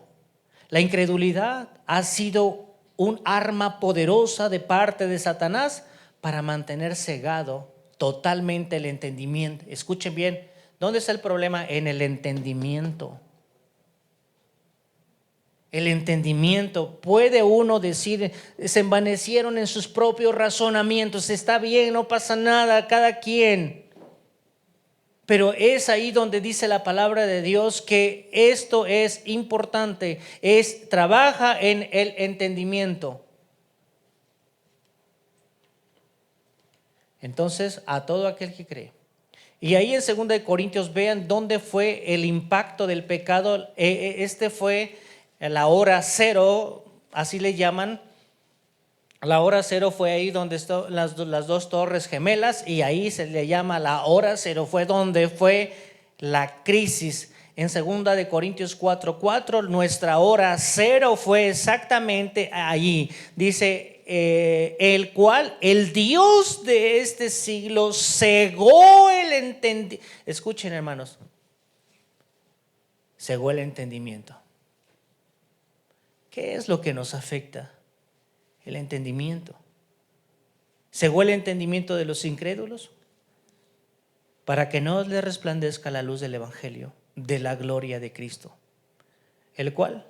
La incredulidad ha sido un arma poderosa de parte de Satanás para mantener cegado totalmente el entendimiento. Escuchen bien, ¿dónde está el problema? En el entendimiento. El entendimiento. Puede uno decir, se envanecieron en sus propios razonamientos, está bien, no pasa nada, cada quien. Pero es ahí donde dice la palabra de Dios que esto es importante, trabaja en el entendimiento. Entonces, a todo aquel que cree. Y ahí en 2 Corintios vean dónde fue el impacto del pecado. Este fue la hora cero, así le llaman. La hora cero fue ahí donde están las dos torres gemelas, y ahí se le llama la hora cero, fue donde fue la crisis. En 2 Corintios 4:4, nuestra hora cero fue exactamente allí. Dice, el cual el Dios de este siglo cegó el entendimiento. Escuchen, hermanos, cegó el entendimiento. ¿Qué es lo que nos afecta? El entendimiento. ¿Cegó el entendimiento de los incrédulos? Para que no les resplandezca la luz del Evangelio de la gloria de Cristo, el cual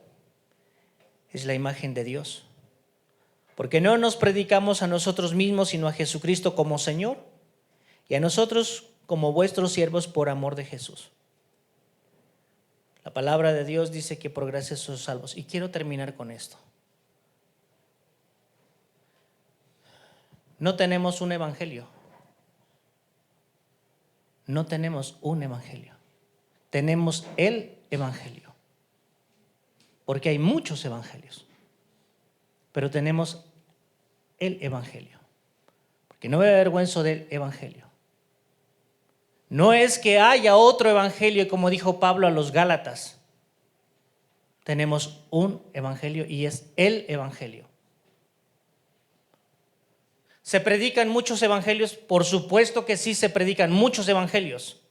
es la imagen de Dios. Porque no nos predicamos a nosotros mismos, sino a Jesucristo como Señor, y a nosotros como vuestros siervos por amor de Jesús. La palabra de Dios dice que por gracia sois salvos. Y quiero terminar con esto. No tenemos un evangelio. No tenemos un evangelio. Tenemos el evangelio. Porque hay muchos evangelios. Pero tenemos el evangelio. Porque no me avergüenzo del evangelio. No es que haya otro evangelio, como dijo Pablo a los Gálatas. Tenemos un evangelio y es el evangelio. ¿Se predican muchos evangelios? Por supuesto que sí se predican muchos evangelios.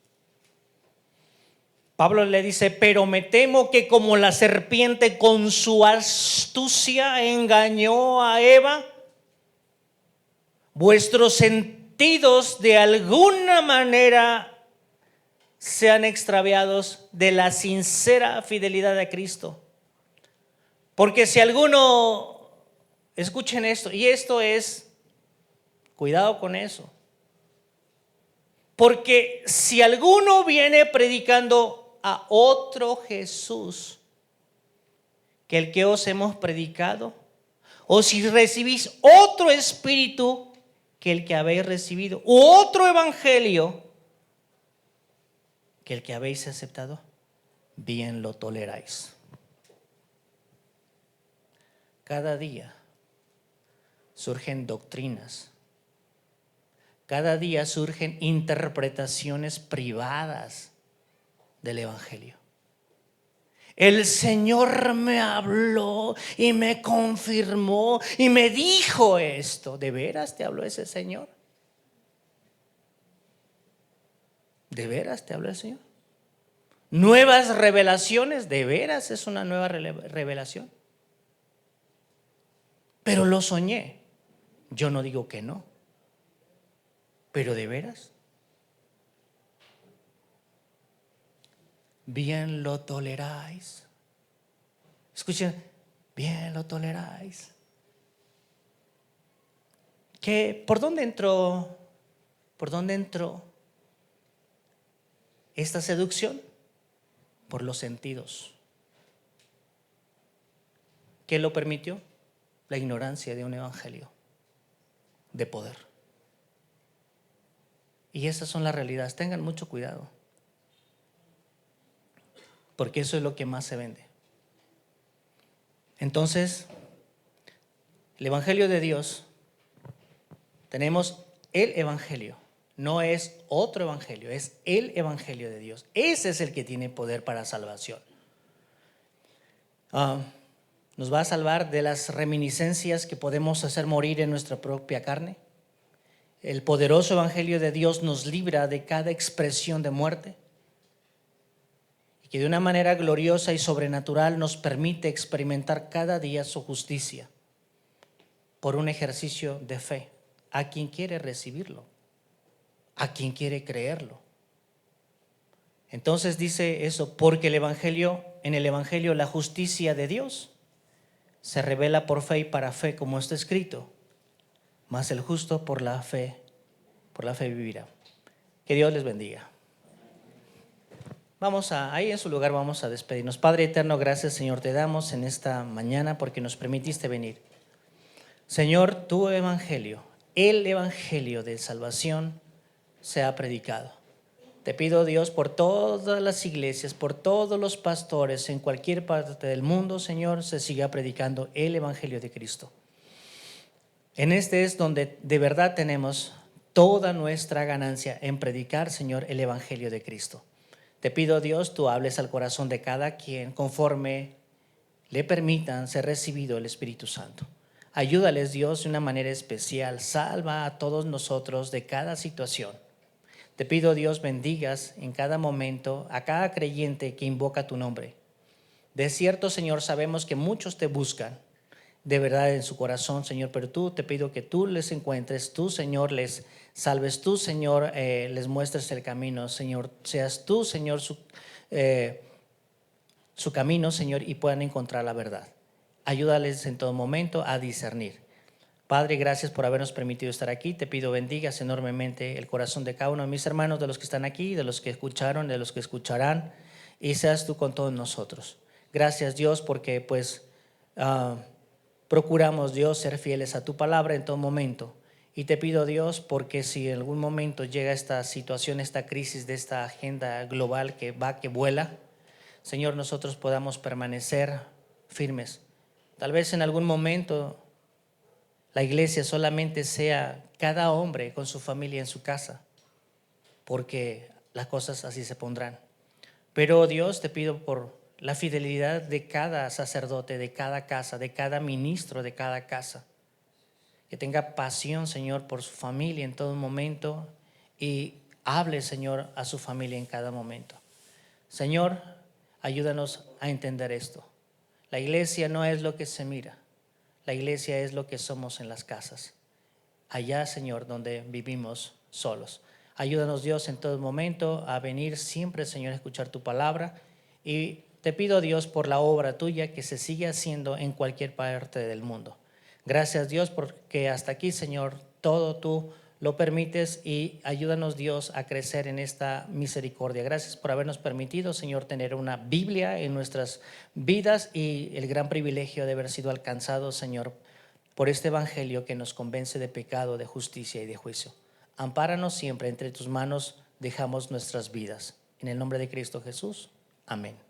Pablo le dice, pero me temo que como la serpiente con su astucia engañó a Eva, vuestros sentidos de alguna manera sean extraviados de la sincera fidelidad a Cristo. Porque si alguno, escuchen esto, y esto es, cuidado con eso. Porque si alguno viene predicando a otro Jesús que el que os hemos predicado, o si recibís otro espíritu que el que habéis recibido, u otro evangelio que el que habéis aceptado, bien lo toleráis. Cada día surgen doctrinas. Cada día surgen interpretaciones privadas del evangelio. El Señor me habló y me confirmó y me dijo esto. ¿De veras te habló ese Señor? ¿De veras te habló el Señor? Nuevas revelaciones, ¿de veras es una nueva revelación? Pero lo soñé. Yo no digo que no. ¿Pero de veras? Bien lo toleráis. Escuchen, bien lo toleráis. ¿Por dónde entró? ¿Por dónde entró esta seducción? Por los sentidos. ¿Qué lo permitió? La ignorancia de un evangelio de poder. Y esas son las realidades. Tengan mucho cuidado. Porque eso es lo que más se vende. Entonces, el evangelio de Dios, tenemos el evangelio. No es otro evangelio, es el evangelio de Dios. Ese es el que tiene poder para salvación. Nos va a salvar de las reminiscencias que podemos hacer morir en nuestra propia carne. El poderoso evangelio de Dios nos libra de cada expresión de muerte y que de una manera gloriosa y sobrenatural nos permite experimentar cada día su justicia por un ejercicio de fe a quien quiere recibirlo, a quien quiere creerlo. Entonces dice eso, porque en el evangelio la justicia de Dios se revela por fe y para fe, como está escrito, mas el justo por la fe vivirá. Que Dios les bendiga. Ahí en su lugar vamos a despedirnos. Padre eterno, gracias Señor te damos en esta mañana porque nos permitiste venir. Señor, tu evangelio, el evangelio de salvación se ha predicado. Te pido, Dios, por todas las iglesias, por todos los pastores en cualquier parte del mundo, Señor, se siga predicando el evangelio de Cristo. En este es donde de verdad tenemos toda nuestra ganancia en predicar, Señor, el evangelio de Cristo. Te pido, Dios, tú hables al corazón de cada quien conforme le permitan ser recibido el Espíritu Santo. Ayúdales, Dios, de una manera especial. Salva a todos nosotros de cada situación. Te pido, Dios, bendigas en cada momento a cada creyente que invoca tu nombre. De cierto, Señor, sabemos que muchos te buscan de verdad en su corazón, Señor, pero te pido que tú les encuentres, tú, Señor, les salves, tú, Señor, les muestres el camino, Señor, seas tú, Señor, su camino, Señor, y puedan encontrar la verdad. Ayúdales en todo momento a discernir. Padre, gracias por habernos permitido estar aquí. Te pido bendigas enormemente el corazón de cada uno de mis hermanos, de los que están aquí, de los que escucharon, de los que escucharán. y seas tú con todos nosotros. Gracias, Dios, porque pues procuramos, Dios, ser fieles a tu palabra en todo momento. Y te pido, Dios, porque si en algún momento llega esta situación, esta crisis de esta agenda global que va, que vuela, Señor, nosotros podamos permanecer firmes. Tal vez en algún momento la iglesia solamente sea cada hombre con su familia en su casa, porque las cosas así se pondrán. Pero Dios, te pido por la fidelidad de cada sacerdote, de cada casa, de cada ministro, de cada casa, que tenga pasión, Señor, por su familia en todo momento y hable, Señor, a su familia en cada momento. Señor, ayúdanos a entender esto. La iglesia no es lo que se mira, la iglesia es lo que somos en las casas. Allá, Señor, donde vivimos solos. Ayúdanos, Dios, en todo momento a venir siempre, Señor, a escuchar tu palabra. Y te pido, Dios, por la obra tuya que se sigue haciendo en cualquier parte del mundo. Gracias, Dios, porque hasta aquí, Señor, todo tú lo permites y ayúdanos, Dios, a crecer en esta misericordia. Gracias por habernos permitido, Señor, tener una Biblia en nuestras vidas y el gran privilegio de haber sido alcanzados, Señor, por este evangelio que nos convence de pecado, de justicia y de juicio. Ampáranos siempre, entre tus manos dejamos nuestras vidas. En el nombre de Cristo Jesús. Amén.